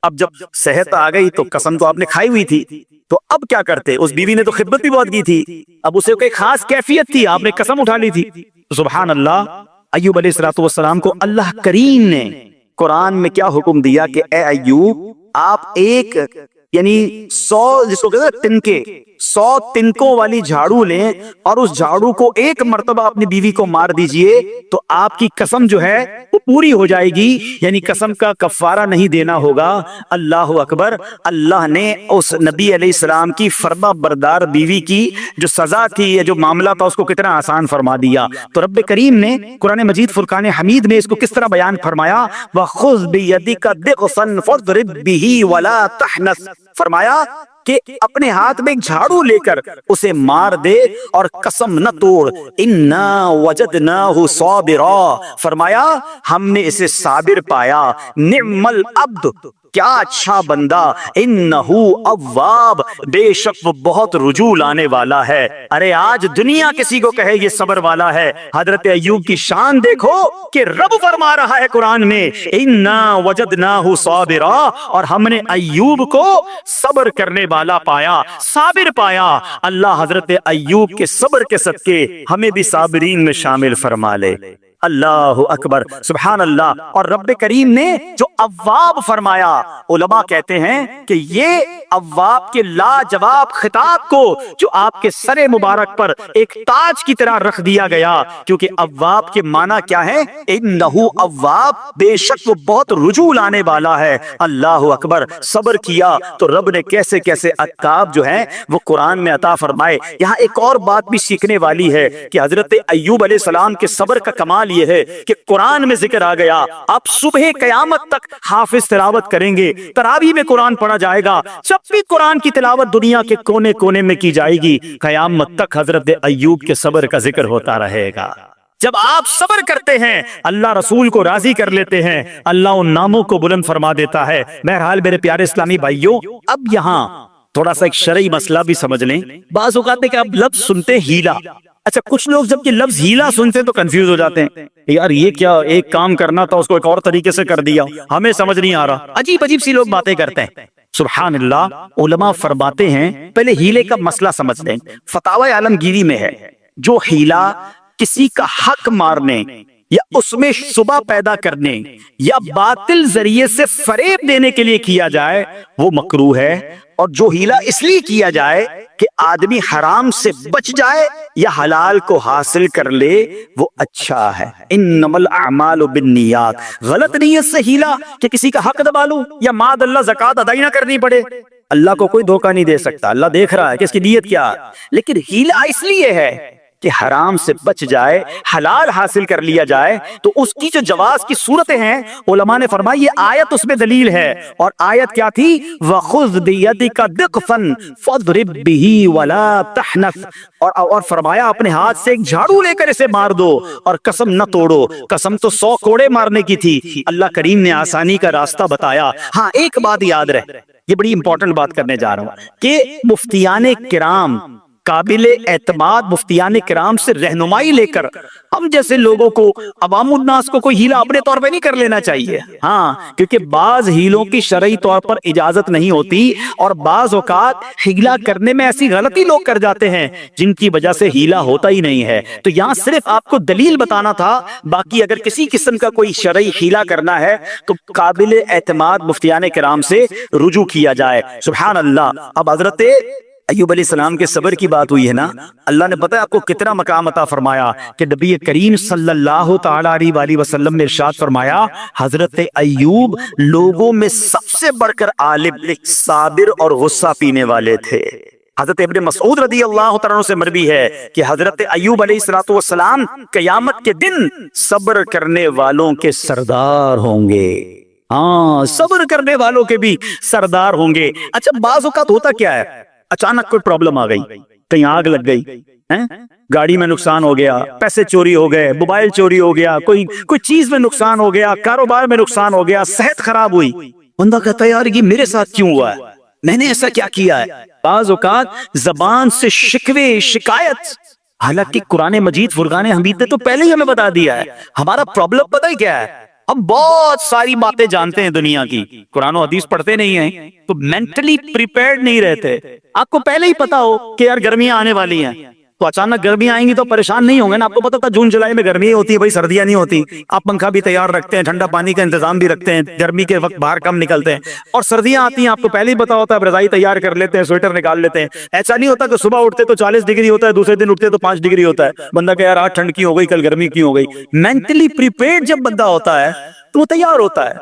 اب جب صحت آ گئی تو قسم تو آپ نے کھائی ہوئی تھی، تو اب کیا کرتے؟ اس بیوی نے تو خدمت بھی بہت کی تھی، اب اسے کوئی خاص کیفیت تھی، آپ نے قسم اٹھا لی تھی۔ سبحان اللہ، ایوب علیہ السلام کو اللہ کریم نے قرآن میں کیا حکم دیا کہ اے ایوب، آپ ایک یعنی 100 جس کو کہتے ہیں تنکے، 100 تنکوں والی جھاڑو لیں اور اس جھاڑو کو ایک مرتبہ اپنی بیوی کو مار دیجئے تو آپ کی قسم جو ہے وہ پوری ہو جائے گی، یعنی قسم کا کفارہ نہیں دینا ہوگا۔ اللہ اکبر! اللہ نے اس نبی علیہ السلام کی فرما بردار بیوی کی جو سزا تھی یا جو معاملہ تھا اس کو کتنا آسان فرما دیا۔ تو رب کریم نے قرآن مجید فرقان حمید میں اس کو کس طرح بیان فرمایا؟ وَخُذْ بِيَدِكَ ضِغْصًا فَاضْرِبْ بِهِ وَلَا تَحْنَثْ، فرمایا کہ اپنے ہاتھ میں ایک جھاڑو لے کر اسے مار دے اور قسم نہ توڑ۔ اِنَّا وَجَدْنَاهُ صَابِرًا، فرمایا ہم نے اسے صابر پایا۔ نعم العبد، کیا اچھا بندہ، انہو اواب، بے شک وہ بہت رجوع لانے والا ہے۔ ارے آج دنیا کسی کو کہے یہ صبر والا ہے، حضرت ایوب کی شان دیکھو کہ رب فرما رہا ہے قرآن میں انا وجدناہ صابرا، اور ہم نے ایوب کو صبر کرنے والا پایا، صابر پایا۔ اللہ حضرت ایوب کے صبر کے صدقے ہمیں بھی صابرین میں شامل فرما لے۔ اللہ اکبر، سبحان اللہ۔ اور رب کریم نے جو اواب فرمایا، علماء کہتے ہیں کہ یہ اواب کے لاجواب خطاب کو جو آپ کے سر مبارک پر ایک تاج کی طرح رکھ دیا گیا، کیونکہ اواب کے معنی کیا ہے؟ انہو اواب، بے شک وہ بہت رجوع لانے والا ہے۔ اللہ اکبر، صبر کیا تو رب نے کیسے کیسے عقاب جو ہیں وہ قرآن میں عطا فرمائے۔ یہاں ایک اور بات بھی سیکھنے والی ہے کہ حضرت ایوب علیہ السلام کے صبر کا کمال یہ ہے کہ قرآن میں ذکر آ گیا، آپ صبح قیامت تک حافظ تلاوت کریں گے، تراویح میں قرآن پڑھا جائے گا، جب بھی قرآن کی تلاوت دنیا کے کونے کونے میں کی جائے گی، قیامت تک حضرت ایوب کے صبر کا ذکر ہوتا رہے گا۔ جب آپ صبر کرتے ہیں، اللہ رسول کو راضی کر لیتے ہیں، اللہ ان ناموں کو بلند فرما دیتا ہے۔ بہرحال میرے پیارے اسلامی بھائیوں، اب یہاں تھوڑا سا ایک شرعی مسئلہ بھی سمجھ لیں۔ بعض اوقات میں کہ آپ لفظ سنتے ہیں ہیلا، اچھا کچھ لوگ جب یہ لفظ ہیلا سنتے تو کنفیوز ہو جاتے ہیں، یار یہ کیا، ایک کام کرنا تھا اس کو ایک اور طریقے سے کر دیا، ہمیں سمجھ نہیں آ رہا، عجیب عجیب سی لوگ باتیں کرتے ہیں۔ سبحان اللہ، علماء فرماتے ہیں پہلے ہیلے کا مسئلہ سمجھ لیں۔ فتاوی عالمگیری میں ہے، جو ہیلا کسی کا حق مارنے یا اس میں شبہ پیدا کرنے یا باطل ذریعے سے فریب دینے کے لیے کیا جائے وہ مکروہ ہے، اور جو ہیلا اس لیے کیا جائے کہ آدمی حرام سے بچ جائے یا حلال کو حاصل کر لے وہ اچھا ہے۔ انما الاعمال بالنیات، غلط نیت سے ہیلا کہ کسی کا حق دبا لوں یا ماد اللہ زکوٰۃ ادا نہ کرنی پڑے، اللہ کو کوئی دھوکہ نہیں دے سکتا، اللہ دیکھ رہا ہے کہ اس کی نیت کیا ہے، لیکن ہیلا اس لیے ہے کہ حرام سے بچ جائے، حلال حاصل کر لیا جائے، تو اس کی جو جواز کی صورتیں ہیں علماء نے فرمایا یہ آیت اس میں دلیل ہے، اور آیت کیا تھی؟ وَخُذْ بِيَدِكَ ضِغْصًا فَاضْرِبْ بِهِ وَلَا تَحْنَثْ، اور فرمایا اپنے ہاتھ سے ایک جھاڑو لے کر اسے مار دو اور قسم نہ توڑو۔ قسم تو 100 کوڑے مارنے کی تھی، اللہ کریم نے آسانی کا راستہ بتایا۔ ہاں ایک بات یاد رہے، یہ بڑی امپورٹنٹ بات کرنے جا رہا ہوں کہ مفتیان کرام، قابل اعتماد مفتیان کرام سے رہنمائی لے کر ہم جیسے لوگوں کو، عوام الناس کو کوئی ہیلا اپنے طور پہ نہیں کر لینا چاہیے۔ ہاں، کیونکہ بعض ہیلوں کی شرعی طور پر اجازت نہیں ہوتی، اور بعض اوقات ہیلا کرنے میں ایسی غلطی لوگ کر جاتے ہیں جن کی وجہ سے ہیلا ہوتا ہی نہیں ہے۔ تو یہاں صرف آپ کو دلیل بتانا تھا، باقی اگر کسی قسم کا کوئی شرعی ہیلا کرنا ہے تو قابل اعتماد مفتیان کرام سے رجوع کیا جائے۔ سبحان اللہ۔ اب حضرت ایوب علیہ السلام کے صبر کی بات ہوئی ہے نا، اللہ نے پتہ ہے آپ کو کتنا مقام عطا فرمایا کہ نبی کریم صلی اللہ تعالی علیہ وآلہ وسلم نے ارشاد فرمایا حضرت ایوب لوگوں میں سب سے بڑھ کر عالم، صابر اور غصہ پینے والے تھے۔ حضرت ابن مسعود رضی اللہ تعالیٰ عنہ سے مروی ہے کہ حضرت ایوب علیہ السلام قیامت کے دن صبر کرنے والوں کے سردار ہوں گے۔ ہاں، صبر کرنے والوں کے بھی سردار ہوں گے۔ اچھا بعض اوقات ہوتا کیا ہے، اچانک کوئی پرابلم آ گئی، کہیں آگ لگ گئی، گاڑی میں نقصان ہو گیا، پیسے چوری ہو گئے، موبائل چوری ہو گیا، کوئی چیز میں نقصان ہو گیا، کاروبار میں نقصان ہو گیا، صحت خراب ہوئی، بندہ کہتا ہے یار یہ میرے ساتھ کیوں ہوا ہے، میں نے ایسا کیا کیا ہے؟ بعض اوقات زبان سے شکوے، شکایت، حالانکہ قرآن مجید فرقان حمید نے تو پہلے ہی ہمیں بتا دیا ہے ہمارا پرابلم پتہ ہی کیا ہے؟ ہم بہت ساری باتیں جانتے ہیں دنیا کی، قرآن و حدیث پڑھتے نہیں ہیں تو مینٹلی پریپیئرڈ نہیں رہتے۔ آپ کو پہلے ہی پتا ہو کہ یار گرمیاں آنے والی ہیں تو اچانک گرمیاں آئیں گی تو پریشان نہیں ہوں گے نا، آپ کو پتا تھا جون جولائی میں گرمی ہوتی ہے بھائی، سردیاں نہیں ہوتی، آپ پنکھا بھی تیار رکھتے ہیں، ٹھنڈا پانی کا انتظام بھی رکھتے ہیں، گرمی کے وقت باہر کم نکلتے ہیں، اور سردیاں آتی ہیں آپ کو پہلے ہی پتا ہوتا ہے، رضائی تیار کر لیتے ہیں، سویٹر نکال لیتے ہیں۔ ایسا نہیں ہوتا کہ صبح اٹھتے تو 40 ڈگری ہوتا ہے، دوسرے دن اٹھتے تو 5 ڈگری ہوتا ہے، بندہ کہ یار آج ٹھنڈ کی ہو گئی، کل گرمی کی ہو گئی۔ مینٹلی پریپیئرڈ جب بندہ ہوتا ہے تو وہ تیار ہوتا ہے۔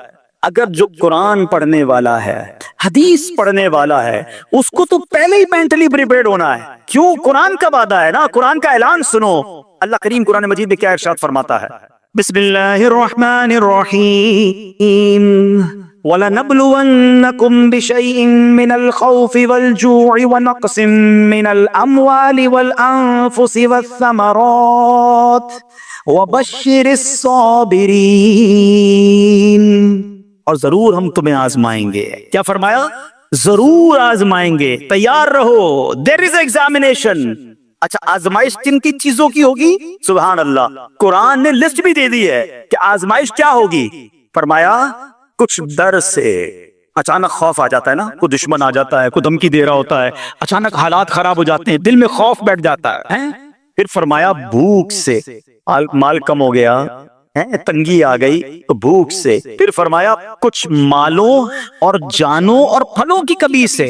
اگر جو قرآن پڑھنے والا ہے، حدیث پڑھنے والا ہے، اس کو تو پہلے ہی مینٹلی پریپیئرڈ ہونا ہے۔ کیوں؟ قرآن کا وعدہ ہے نا، قرآن کا اعلان سنو۔ اللہ کریم قرآن مجید میں کیا ارشاد فرماتا ہے؟ بسم اللہ الرحمن الرحیم وَلَنَبْلُوَنَّكُمْ بِشَيْءٍ مِّنَ الْخَوْفِ وَالْجُوعِ وَنَقْصٍ مِّنَ الْأَمْوَالِ وَالْأَنفُسِ وَالثَّمَرَاتِ وَبَشِّرِ الصَّابِرِينَ۔ اور ضرور ہم تمہیں آزمائیں گے۔ کیا فرمایا؟ ضرور آزمائیں گے، تیار رہو۔ دیر از ایگزامینیشن۔ اچھا آزمائش کن کی چیزوں کی ہوگی؟ سبحان اللہ، قرآن نے لسٹ بھی دے دی ہے کہ آزمائش کیا ہوگی۔ فرمایا کچھ ڈر سے، اچانک خوف آ جاتا ہے نا، کوئی دشمن آ جاتا ہے، کوئی دھمکی دے رہا ہوتا ہے، اچانک حالات خراب ہو جاتے ہیں، دل میں خوف بیٹھ جاتا ہے۔ پھر فرمایا بھوک سے، مال کم ہو گیا، تنگی آ گئی تو بھوک سے۔ پھر فرمایا کچھ مالوں اور جانوں اور پھلوں کی کمی سے،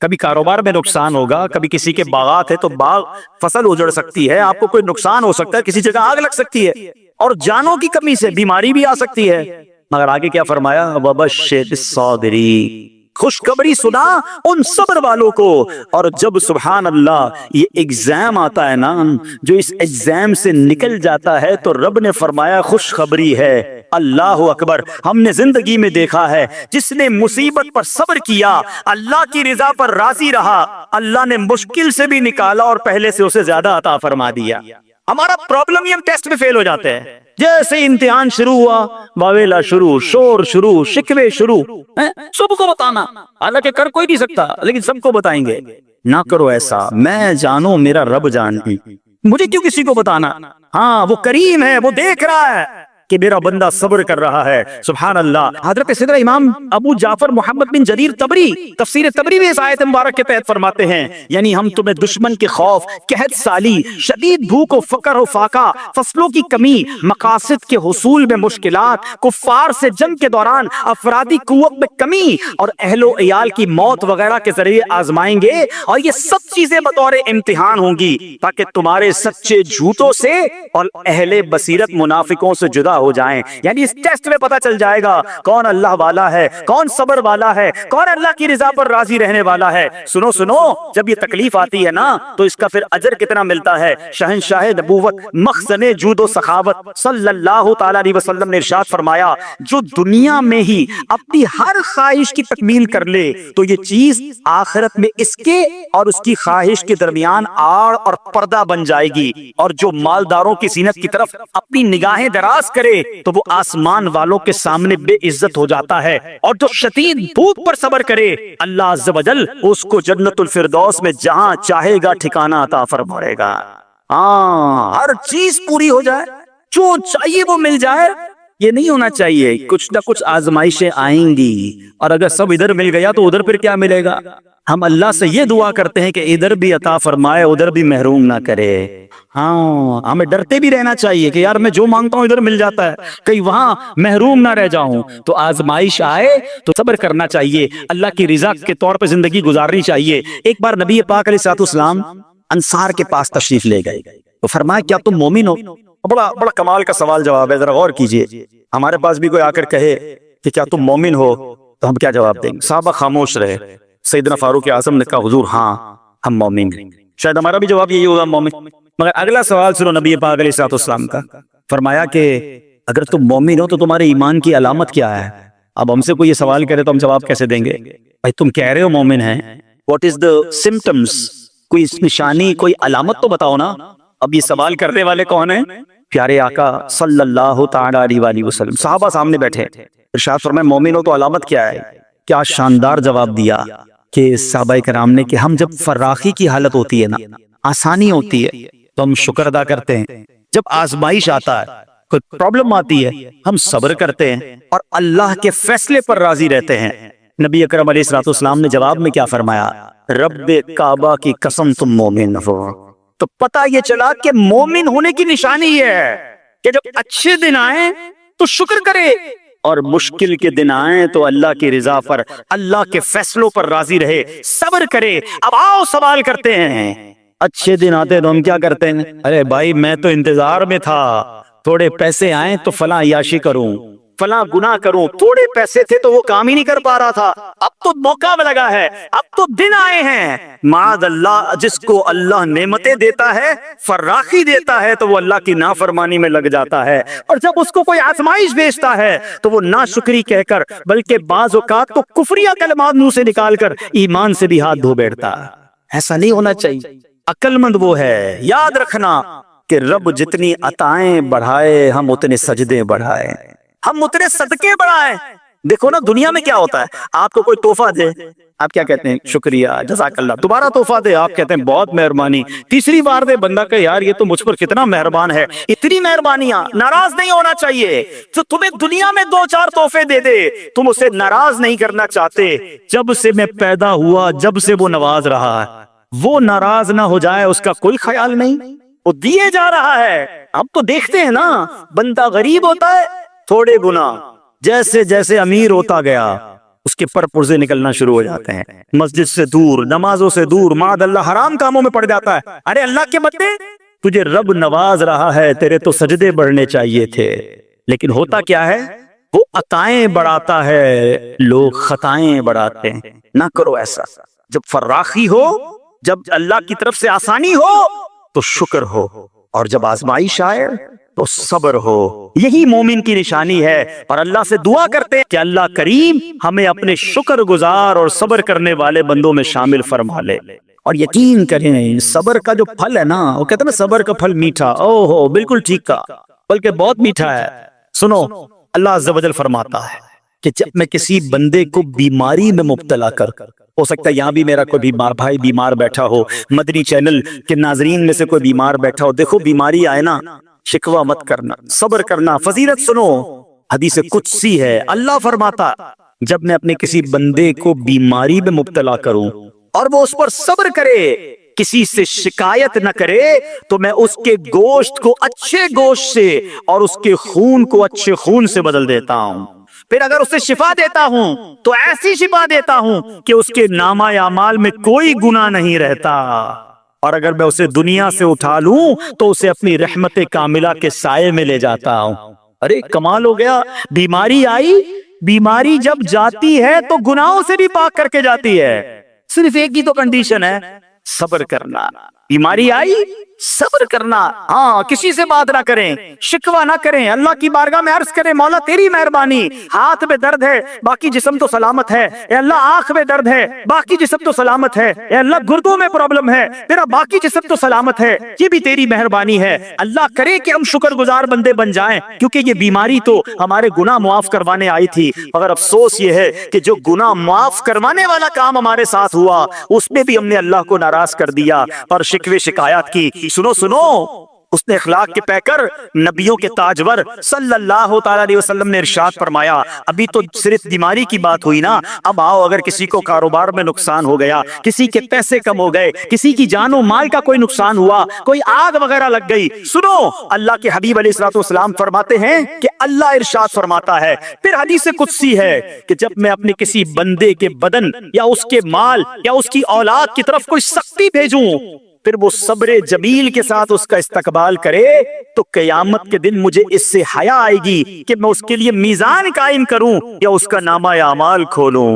کبھی کاروبار میں نقصان ہوگا، کبھی کسی کے باغات ہے تو باغ فصل اجڑ سکتی ہے، آپ کو کوئی نقصان ہو سکتا ہے، کسی جگہ آگ لگ سکتی ہے، اور جانوں کی کمی سے بیماری بھی آ سکتی ہے۔ مگر آگے کیا فرمایا؟ وَبَشِّرِ الصَّابِرِينَ، خوشخبری سنا ان صبر والوں کو۔ اور جب سبحان اللہ یہ ایگزام آتا ہے نا، جو اس ایگزام سے نکل جاتا ہے تو رب نے فرمایا خوشخبری ہے۔ اللہ اکبر، ہم نے زندگی میں دیکھا ہے جس نے مصیبت پر صبر کیا، اللہ کی رضا پر راضی رہا، اللہ نے مشکل سے بھی نکالا اور پہلے سے اسے زیادہ عطا فرما دیا۔ ہمارا پرابلم یہ ہم ٹیسٹ میں فیل ہو جاتے ہیں، جیسے امتحان شروع ہوا واویلا شروع، شور شروع، شکوے شروع، سب کو بتانا، حالانکہ کر کوئی نہیں سکتا لیکن سب کو بتائیں گے۔ نہ کرو ایسا، میں جانوں میرا رب جانتی، مجھے کیوں کسی کو بتانا؟ ہاں وہ کریم ہے، وہ دیکھ رہا ہے کہ میرا بندہ صبر کر رہا ہے۔ سبحان اللہ۔ حضرت سیدنا امام ابو جعفر محمد بن جریر طبری تفسیر طبری میں اس آیت مبارک کے تحت فرماتے ہیں، یعنی ہم تمہیں دشمن کے خوف، قحط سالی، شدید بھوک و فقر و فاقہ، فصلوں کی کمی، مقاصد کے حصول میں مشکلات، کفار سے جنگ کے دوران افرادی قوت میں کمی اور اہل و عیال کی موت وغیرہ کے ذریعے آزمائیں گے، اور یہ سب چیزیں بطور امتحان ہوں گی تاکہ تمہارے سچے جھوٹوں سے اور اہل بصیرت منافقوں سے جدا ہو جائیں۔ یعنی اس ٹیسٹ میں پتا چل جائے گا کون اللہ والا ہے، کون صبر والا ہے، کون اللہ کی رضا پر راضی رہنے والا ہے۔ سنو سنو، جب یہ تکلیف آتی ہے نا تو اس کا پھر اجر کتنا ملتا ہے۔ شہنشاہ نبوت، مخزن جود و سخاوت صلی اللہ تعالی علیہ وسلم نے ارشاد فرمایا، جو دنیا میں ہی اپنی ہر خواہش کی تکمیل کر لے تو یہ چیز آخرت میں اس کے اور اس کی خواہش کے درمیان آڑ اور پردہ بن جائے گی، اور جو مالداروں کی زینت کی طرف اپنی نگاہیں دراز کرے تو وہ آسمان والوں کے سامنے بے عزت ہو جاتا ہے، اور جو شدید بھوک پر صبر کرے اللہ عز و جل اس کو جنت الفردوس میں جہاں چاہے گا ٹھکانہ عطا فرمائے گا۔ ہاں، ہر چیز پوری ہو جائے، جو چاہیے وہ مل جائے، یہ نہیں ہونا چاہیے۔ کچھ نہ کچھ آزمائشیں آئیں گی، اور اگر سب ادھر مل گیا تو ادھر پھر کیا ملے گا؟ ہم اللہ سے یہ دعا کرتے ہیں کہ ادھر بھی عطا فرمائے، ادھر بھی محروم نہ کرے۔ ہاں، ہمیں ڈرتے بھی رہنا چاہیے کہ یار میں جو مانگتا ہوں ادھر مل جاتا ہے، کہیں وہاں محروم نہ رہ جاؤں۔ تو آزمائش آئے تو صبر کرنا چاہیے، اللہ کی رضا کے طور پہ زندگی گزارنی چاہیے۔ ایک بار نبی پاک علیہ الصلوۃ والسلام انصار کے پاس تشریف لے گئے تو فرمایا کیا تم مومن ہو؟ بڑا کمال کا سوال جواب ہے، ذرا غور کیجئے۔ ہمارے پاس بھی کوئی آ کر کہے کہ کیا تم مومن ہو تو ہم کیا جواب دیں گے؟ صحابہ خاموش رہے۔ سیدنا فاروق اعظم نے کہا حضور ہاں ہم مومن ہیں۔ شاید ہمارا بھی جواب یہی ہوگا، مومن۔ مگر اگلا سوال سنو نبی پاک علیہ الصلوۃ والسلام کا۔ فرمایا کہ اگر تم مومن ہو تو تمہارے ایمان کی علامت کیا ہے؟ اب ہم سے کوئی یہ سوال کرے تو ہم جواب کیسے دیں گے؟ بھائی تم کہہ رہے ہو مومن ہیں، واٹ از دا سمپٹمز کوئی نشانی کوئی علامت تو بتاؤ نا. اب یہ سوال کرنے والے کون ہیں؟ پیارے آقا صلی اللہ تعالی علیہ وآلہ وسلم. صحابہ سامنے بیٹھے. ارشاد فرمائے مومن ہو تو علامت کیا ہے؟ کیا شاندار جواب دیا کہ صحابہ کرام نے کہ ہم جب فراخی کی حالت ہوتی ہے نا، آسانی ہوتی ہے تو ہم شکر ادا کرتے ہیں. جب آزمائش آتا ہے، کوئی پرابلم آتی ہے، ہم صبر کرتے ہیں اور اللہ کے فیصلے پر راضی رہتے ہیں. نبی اکرم علیہ الصلوۃ والسلام نے جواب میں کیا فرمایا؟ رب کعبہ کی قسم تم مومن ہو. تو پتہ یہ چلا کہ مومن ہونے کی نشانی یہ ہے کہ جب اچھے دن آئیں تو شکر کرے اور مشکل کے دن آئیں تو اللہ کی رضا پر، اللہ کے فیصلوں پر راضی رہے، صبر کرے. اب آؤ سوال کرتے ہیں. اچھے دن آتے تو ہم کیا کرتے ہیں؟ ارے بھائی میں تو انتظار میں تھا، تھوڑے پیسے آئیں تو فلاں عیاشی کروں، فلاں گناہ کروں. تھوڑے پیسے تھے تو وہ کام ہی نہیں کر پا رہا تھا، اب تو موقع لگا ہے، اب تو دن آئے ہیں. معاذ اللہ، جس کو اللہ نعمتیں دیتا ہے، فراخی دیتا ہے، تو وہ اللہ کی نافرمانی میں لگ جاتا ہے. اور جب اس کو کوئی آزمائش بھیجتا ہے تو وہ ناشکری کہہ کر، بلکہ بعض اوقات تو کفریہ کلمات منہ سے نکال کر ایمان سے بھی ہاتھ دھو بیٹھتا. ایسا نہیں ہونا چاہیے. عقل مند وہ ہے، یاد رکھنا کہ رب جتنی عطائیں بڑھائے ہم اتنے سجدے بڑھائے، ہم اتنے صدقے بڑھائے. دیکھو نا دنیا میں کیا ہوتا ہے، آپ کو کوئی تحفہ دے، آپ کیا کہتے ہیں؟ شکریہ، جزاک اللہ. دوبارہ تحفہ دے، آپ کہتے ہیں بہت مہربانی. تیسری بار دے، بندہ کہ یار یہ تو مجھ پر کتنا مہربان ہے. اتنی مہربانیاں. ناراض نہیں ہونا چاہیے. تو تمہیں دنیا میں 2-4 تحفے دے دے، تم اسے ناراض نہیں کرنا چاہتے. جب سے میں پیدا ہوا، جب سے وہ نواز رہا ہے، وہ ناراض نہ ہو جائے اس کا کوئی خیال نہیں. وہ دیے جا رہا ہے. اب تو دیکھتے ہیں نا، بندہ غریب ہوتا ہے تھوڑے گناہ، جیسے جیسے امیر ہوتا گیا اس کے پر پرزے نکلنا شروع ہو جاتے ہیں. مسجد سے دور، نمازوں سے دور، معاذ اللہ حرام کاموں میں پڑ جاتا ہے. ارے اللہ کے بندے، تجھے رب نواز رہا ہے، تیرے تو سجدے بڑھنے چاہیے تھے. لیکن ہوتا کیا ہے، وہ عطائیں بڑھاتا ہے، لوگ خطائیں بڑھاتے ہیں. نہ کرو ایسا. جب فراخی ہو، جب اللہ کی طرف سے آسانی ہو تو شکر ہو، اور جب آزمائش آئے تو صبر ہو. یہی مومن کی نشانی ہے. اور اللہ سے دعا کرتے ہیں کہ اللہ کریم ہمیں اپنے شکر گزار اور صبر کرنے والے بندوں میں شامل فرما لے. اور یقین کریں صبر کا جو پھل ہے نا، وہ کہتے ہیں نا صبر کا پھل میٹھا. او ہو، بالکل ٹھیک کہا، بلکہ بہت میٹھا ہے. سنو، اللہ عز و جل فرماتا ہے کہ جب میں کسی بندے کو بیماری میں مبتلا کر، ہو سکتا ہے یہاں بھی میرا کوئی بیمار بھائی بیمار بیٹھا ہو، مدنی چینل کے ناظرین میں سے کوئی بیمار بیٹھا ہو. دیکھو بیماری آئے نا، شکوہ مت کرنا، صبر کرنا. فضیلت سنو، حدیث قدسی ہے، اللہ فرماتا جب میں اپنے کسی بندے کو بیماری میں مبتلا کروں اور وہ اس پر صبر کرے، کسی سے شکایت نہ کرے، تو میں اس کے گوشت کو اچھے گوشت سے اور اس کے خون کو اچھے خون سے بدل دیتا ہوں. پھر اگر اسے شفا دیتا ہوں تو ایسی شفا دیتا ہوں کہ اس کے نامہ اعمال میں کوئی گناہ نہیں رہتا. اور اگر میں اسے دنیا سے اٹھا لوں تو اسے اپنی رحمت کاملہ کے سائے میں لے جاتا ہوں. ارے کمال ہو گیا. بیماری آئی، بیماری جب جاتی ہے تو گناہوں سے بھی پاک کر کے جاتی ہے. صرف ایک ہی تو کنڈیشن ہے، صبر کرنا. بیماری آئی، صبر کرنا. ہاں، کسی سے بات نہ کریں، شکوہ نہ کریں، اللہ کی بارگاہ میں عرض کریں مولا تیری مہربانی، ہاتھ میں درد ہے باقی جسم تو سلامت ہے. اے اللہ آنکھ میں درد ہے باقی جسم تو سلامت ہے. اے اللہ گردوں میں پرابلم ہے تیرا باقی جسم تو سلامت ہے. یہ بھی تیری مہربانی ہے. اللہ کرے کہ ہم شکر گزار بندے بن جائیں، کیونکہ یہ بیماری تو ہمارے گناہ معاف کروانے آئی تھی. مگر افسوس یہ ہے کہ جو گناہ معاف کروانے والا کام ہمارے ساتھ ہوا اس میں بھی ہم نے اللہ کو ناراض کر دیا اور شکوے شکایات کی. سنو سنو، اس نے اخلاق کے پیکر نبیوں کے تاجور صلی اللہ تعالی علیہ وسلم نے ارشاد فرمایا. ابھی تو صرف بیماری کی بات ہوئی نا، اب آؤ اگر کسی کو کاروبار میں نقصان ہو گیا، کسی کے پیسے کم ہو گئے، کسی کی جان و مال کا کوئی نقصان ہوا، کوئی آگ وغیرہ لگ گئی. سنو، اللہ کے حبیب علیہ الصلوۃ والسلام فرماتے ہیں کہ اللہ ارشاد فرماتا ہے، پھر حدیث قدسی ہے کہ جب میں اپنے کسی بندے کے بدن یا اس کے مال یا اس کی اولاد کی طرف کوئی سختی بھیجوں، پھر وہ صبر جمیل کے ساتھ اس کا استقبال کرے، تو قیامت کے دن مجھے اس سے حیا آئے گی کہ میں اس کے لیے میزان قائم کروں یا اس کا نامہ اعمال کھولوں.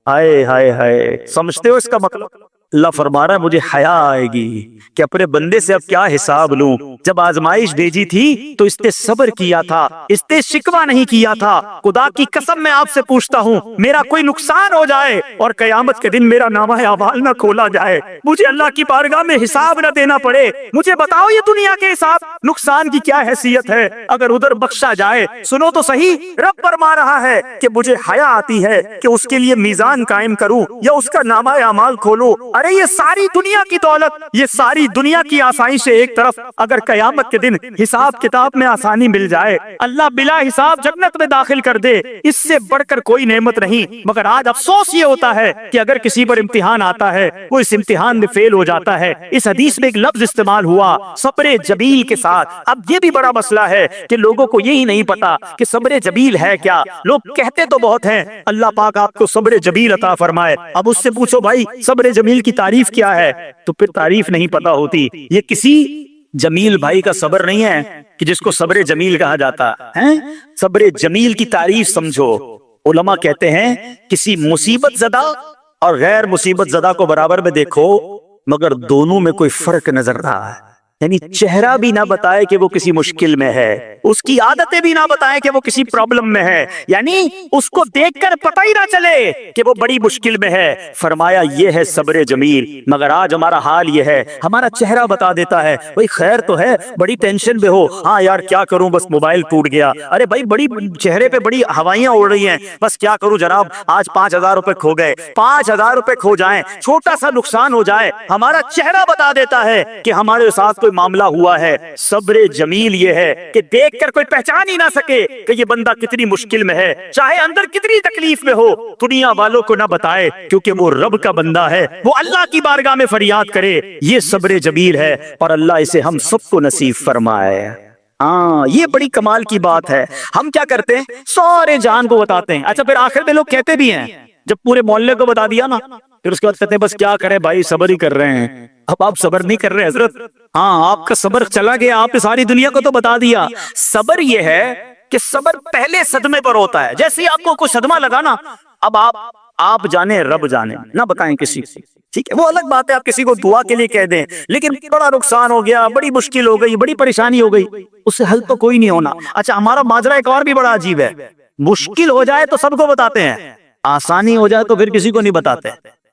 ہائے ہائے ہائے، سمجھتے ہو اس کا مطلب؟ اللہ فرما رہا ہے مجھے حیا آئے گی کہ اپنے بندے سے اب کیا حساب لوں. جب آزمائش بھیجی تھی تو اس نے صبر کیا تھا, اس نے شکوہ نہیں کیا تھا. خدا کی قسم میں آپ سے پوچھتا ہوں, میرا کوئی نقصان ہو جائے اور قیامت کے دن میرا نامہ اعمال نہ کھولا جائے, مجھے اللہ کی بارگاہ میں حساب نہ دینا پڑے, مجھے بتاؤ یہ دنیا کے حساب نقصان کی کیا حیثیت ہے اگر ادھر بخشا جائے. سنو تو صحیح, رب فرما رہا ہے کہ مجھے حیا آتی ہے کہ اس کے لیے میزان قائم کروں یا اس کا نامہ اعمال کھولوں. ارے یہ ساری دنیا کی دولت, یہ ساری دنیا کی آسائشیں ایک طرف, اگر قیامت کے دن حساب کتاب میں آسانی مل جائے, اللہ بلا حساب جنت میں داخل کر دے, اس سے بڑھ کر کوئی نعمت نہیں. مگر آج افسوس یہ ہوتا ہے کہ اگر کسی پر امتحان آتا ہے وہ اس امتحان میں فیل ہو جاتا ہے. اس حدیث میں ایک لفظ استعمال ہوا صبر جمیل کے ساتھ. اب یہ بھی بڑا مسئلہ ہے کہ لوگوں کو یہی نہیں پتا کہ صبر جمیل ہے کیا. لوگ کہتے تو بہت ہیں, اللہ پاک آپ کو صبر جمیل عطا فرمائے. اب اس سے پوچھو بھائی صبر جمیل کی تعریف کیا ہے, تو پھر تعریف نہیں پتا ہوتی. یہ کسی جمیل بھائی کا صبر نہیں ہے کہ جس کو صبر جمیل کہا جاتا ہے. صبر جمیل کی تعریف سمجھو. علماء کہتے ہیں کسی مصیبت زدہ اور غیر مصیبت زدہ کو برابر میں دیکھو مگر دونوں میں کوئی فرق نظر رہا ہے. یعنی چہرہ بھی نہ بتائے کہ وہ کسی مشکل میں ہے, اس کی عادتیں بھی نہ بتائیں کہ وہ کسی پرابلم میں ہے, یعنی اس کو دیکھ کر پتہ ہی نہ چلے کہ وہ بڑی مشکل میں ہے. فرمایا یہ ہے صبر جمیل. مگر آج ہمارا حال یہ ہے, ہمارا چہرہ بتا دیتا ہے بھائی خیر تو ہے, بڑی ٹینشن میں ہو, ہاں یار کیا کروں بس موبائل ٹوٹ گیا, ارے بھائی بڑی چہرے پہ بڑی ہوائیاں اڑ رہی ہیں, بس کیا کروں جناب آج 5,000 روپے کھو گئے, 5,000 روپے کھو جائیں, چھوٹا سا نقصان ہو جائے, ہمارا چہرہ بتا دیتا ہے کہ ہمارے ساتھ کوئی معاملہ ہوا ہے. صبر جمیل یہ ہے کہ دیکھ کر کوئی پہچان ہی نہ سکے کہ یہ بندہ کتنی مشکل میں ہے, چاہے اندر کتنی تکلیف میں ہو, دنیا والوں کو نہ بتائے کیونکہ وہ رب کا بندہ ہے, وہ اللہ کی بارگاہ میں فریاد کرے. یہ صبر جمیل ہے اور اللہ اسے ہم سب کو نصیب فرمائے. ہاں یہ بڑی کمال کی بات ہے. ہم کیا کرتے ہیں, سارے جان کو بتاتے ہیں. اچھا پھر آخر میں لوگ کہتے بھی ہیں, جب پورے محلے کو بتا دیا نا پھر اس کے بعد کہتے ہیں بس کیا کریں بھائی صبر ہی کر رہے ہیں. اب آپ صبر نہیں کر رہے حضرت, ہاں آپ کا صبر چلا گیا, آپ نے ساری دنیا کو تو بتا دیا. صبر یہ ہے کہ صبر پہلے صدمے پر ہوتا ہے. جیسے آپ کو کوئی صدمہ لگا نا, اب آپ جانے رب جانے, نہ بتائیں کسی کو, ٹھیک ہے وہ الگ بات ہے, آپ کسی کو دعا کے لیے کہہ دیں, لیکن بڑا نقصان ہو گیا, بڑی مشکل ہو گئی, بڑی پریشانی ہو گئی, اس سے حل تو کوئی نہیں ہونا. اچھا ہمارا ماجرا ایک اور بھی بڑا عجیب ہے, مشکل ہو جائے تو سب کو بتاتے ہیں, آسانی ہو جائے تو پھر کسی کو نہیں بتاتے.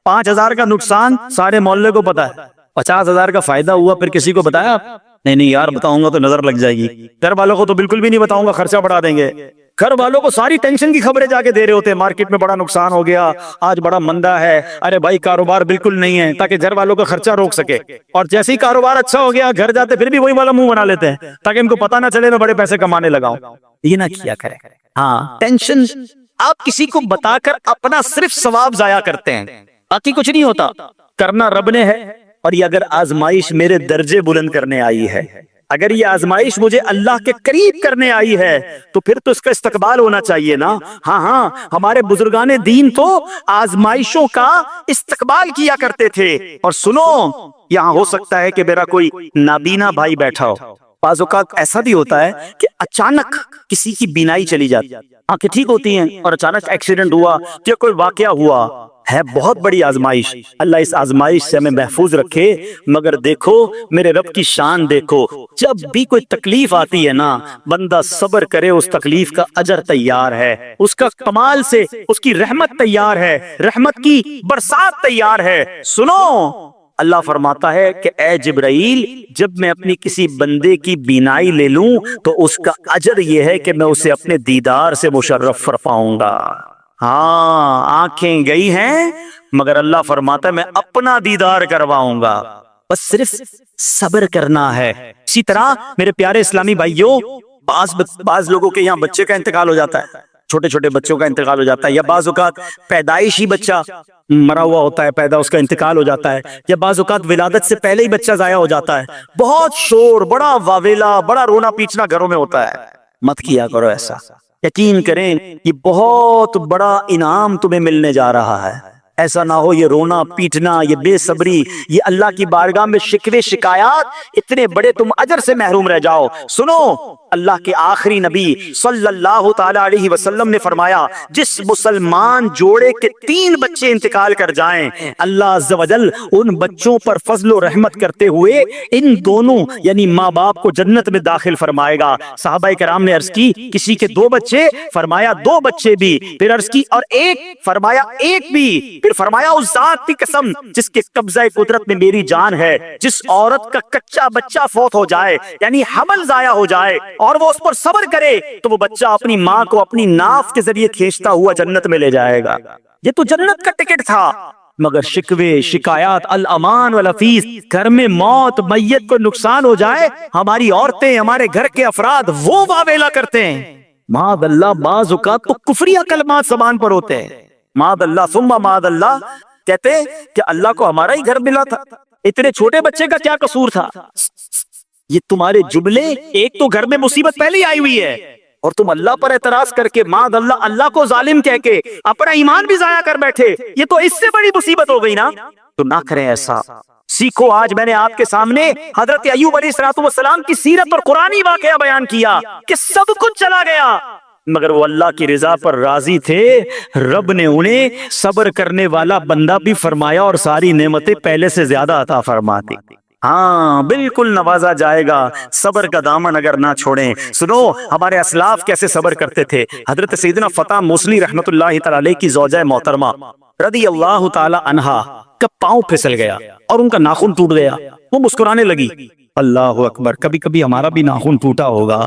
5,000 کا نقصان سارے محلے کو پتا ہے, 50,000 کا فائدہ ہوا پھر کسی کو بتایا نہیں یار بتاؤں گا تو نظر لگ جائے گی. گھر والوں کو تو بالکل بھی نہیں بتاؤں گا, خرچہ بڑھا دیں گے. گھر والوں کو ساری ٹینشن کی خبریں جا کے دے رہے ہوتے ہیں, مارکیٹ میں بڑا نقصان ہو گیا, آج بڑا مندہ ہے, ارے بھائی کاروبار بالکل نہیں ہے, تاکہ گھر والوں کا خرچہ روک سکے. اور جیسے ہی کاروبار اچھا ہو گیا گھر جاتے پھر بھی وہی والا منہ بنا لیتے ہیں تاکہ ان کو پتہ نہ چلے میں بڑے پیسے کمانے لگا ہوں. یہ نہ کیا کرے. ہاں ٹینشن آپ کسی کو بتا کر اپنا صرف ثواب ضائع کرتے ہیں, باقی کچھ نہیں ہوتا. کرنا رب نے ہے, اور یہ اگر آزمائش میرے درجے بلند کرنے آئی ہے, اگر یہ آزمائش مجھے اللہ کے قریب کرنے آئی ہے تو پھر تو اس کا استقبال ہونا چاہیے نا. ہاں ہمارے بزرگان دین تو آزمائشوں کا استقبال کیا کرتے تھے. اور سنو, یہاں ہو سکتا ہے کہ میرا کوئی نابینا بھائی بیٹھا ہو, بعض اوقات ایسا بھی ہوتا ہے کہ اچانک کسی کی بینائی چلی جاتی, آنکھیں ٹھیک ہوتی ہیں اور اچانک ایکسیڈنٹ ہوا یا کوئی واقعہ ہوا ہے, بہت بڑی آزمائش. اللہ اس آزمائش سے ہمیں محفوظ رکھے. مگر دیکھو میرے رب کی شان دیکھو, جب بھی کوئی تکلیف آتی ہے نا بندہ صبر کرے, اس تکلیف کا اجر تیار ہے, اس کا کمال سے اس کی رحمت تیار ہے, رحمت کی برسات تیار ہے. سنو اللہ فرماتا ہے کہ اے جبرائیل جب میں اپنی کسی بندے کی بینائی لے لوں تو اس کا اجر یہ ہے کہ میں اسے اپنے دیدار سے مشرف فرماؤں گا. ہاں آنکھیں گئی ہیں مگر اللہ فرماتا ہے میں اپنا دیدار کرواؤں گا, بس صرف صبر کرنا ہے. اسی طرح میرے پیارے اسلامی بھائیوں, بعض لوگوں کے یہاں بچے کا انتقال ہو جاتا ہے, چھوٹے چھوٹے بچوں کا انتقال ہو جاتا ہے, یا بعض اوقات پیدائشی بچہ مرا ہوا ہوتا ہے پیدا, اس کا انتقال ہو جاتا ہے, یا بعض اوقات ولادت سے پہلے ہی بچہ ضائع ہو جاتا ہے. بہت شور, بڑا واویلا, بڑا رونا پیچنا گھروں میں ہوتا ہے. مت کیا کرو ایسا, یقین کریں یہ بہت بڑا انعام تمہیں ملنے جا رہا ہے. ایسا نہ ہو یہ رونا پیٹنا, یہ بے صبری, یہ اللہ کی بارگاہ میں شکوے شکایات, اتنے بڑے تم اجر سے محروم رہ جاؤ. سنو اللہ کے آخری نبی صلی اللہ تعالی علیہ وسلم نے فرمایا جس مسلمان جوڑے کے 3 بچے انتقال کر جائیں اللہ عز و جل ان بچوں پر فضل و رحمت کرتے ہوئے ان دونوں یعنی ماں باپ کو جنت میں داخل فرمائے گا۔ صحابہ کرام نے عرض کی کسی کے 2 بچے، فرمایا 2 بچے بھی، پھر عرض کی اور 1، فرمایا 1 بھی، پھر فرمایا اس ذات کی قسم جس کے قبضہ قدرت میں میری جان ہے، جس عورت کا کچا بچہ فوت ہو جائے یعنی حمل ضائع ہو جائے اور وہ اس پر صبر کرے تو وہ بچہ اپنی ماں کو اپنی ناف کے ذریعے کھینچتا ہوا جنت میں لے جائے گا۔ یہ تو جنت کا ٹکٹ تھا، مگر شکوے شکایات الامان والافیس، گھر میں موت میت کو نقصان ہو جائے ہماری عورتیں ہمارے گھر کے افراد وہ واویلا کرتے ہیں۔ معاذ اللہ، بعض اوقات تو کفریہ کلمات زبان پر ہوتے ہیں، معاذ اللہ ثم معاذ اللہ، کہتے کہ اللہ کو ہمارا ہی گھر ملا تھا، اتنے چھوٹے بچے کا کیا قصور تھا؟ یہ تمہارے جملے، ایک تو گھر میں مصیبت پہلے ہی آئی ہوئی ہے اور تم اللہ پر اعتراض کر کے معاذ اللہ اللہ کو ظالم کہہ کے اپنا ایمان بھی ضائع کر بیٹھے، یہ تو اس سے بڑی مصیبت ہو گئی نا۔ تو نہ کریں ایسا، سیکھو۔ آج میں نے آپ کے سامنے حضرت ایوب علیہ السلام کی سیرت اور قرآنی واقعہ بیان کیا کہ سب کچھ چلا گیا مگر وہ اللہ کی رضا پر راضی تھے، رب نے انہیں صبر کرنے والا بندہ بھی فرمایا اور ساری نعمتیں پہلے سے زیادہ عطا فرماتی۔ ہاں بالکل نوازا جائے گا، صبر کا دامن اگر نہ چھوڑیں۔ سنو ہمارے اسلاف کیسے صبر کرتے تھے۔ حضرت سیدنا فتح موصلی رحمت اللہ تعالی علیہ کی زوجہ محترمہ رضی اللہ تعالی عنہا کا پاؤں پھسل گیا اور ان کا ناخن ٹوٹ گیا، وہ مسکرانے لگی۔ اللہ اکبر، کبھی کبھی ہمارا بھی ناخن ٹوٹا ہوگا،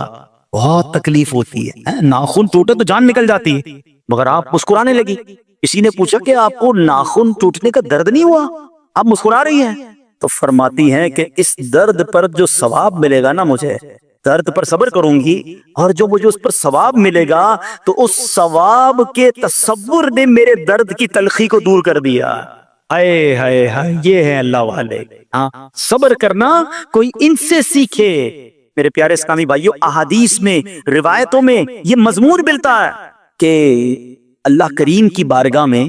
بہت تکلیف ہوتی ہے، ناخن ٹوٹے تو جان نکل جاتی ہے، مگر آپ مسکرانے لگی۔ کسی نے پوچھا کہ آپ کو ناخن ٹوٹنے کا درد نہیں ہوا، آپ مسکرا رہی ہیں؟ تو فرماتی ہیں کہ اس درد پر جو ثواب ملے گا نا، مجھے درد پر صبر کروں گی اور جو مجھے اس پر ثواب ملے گا تو اس ثواب کے تصور نے میرے درد کی تلخی کو دور کر دیا۔ ہائے ہائے ہائے، یہ ہے اللہ والے۔ ہاں صبر کرنا کوئی ان سے سیکھے۔ میرے پیارے اسلامی بھائیوں، احادیث میں روایتوں میں یہ مضمون ملتا ہے کہ اللہ کریم کی بارگاہ میں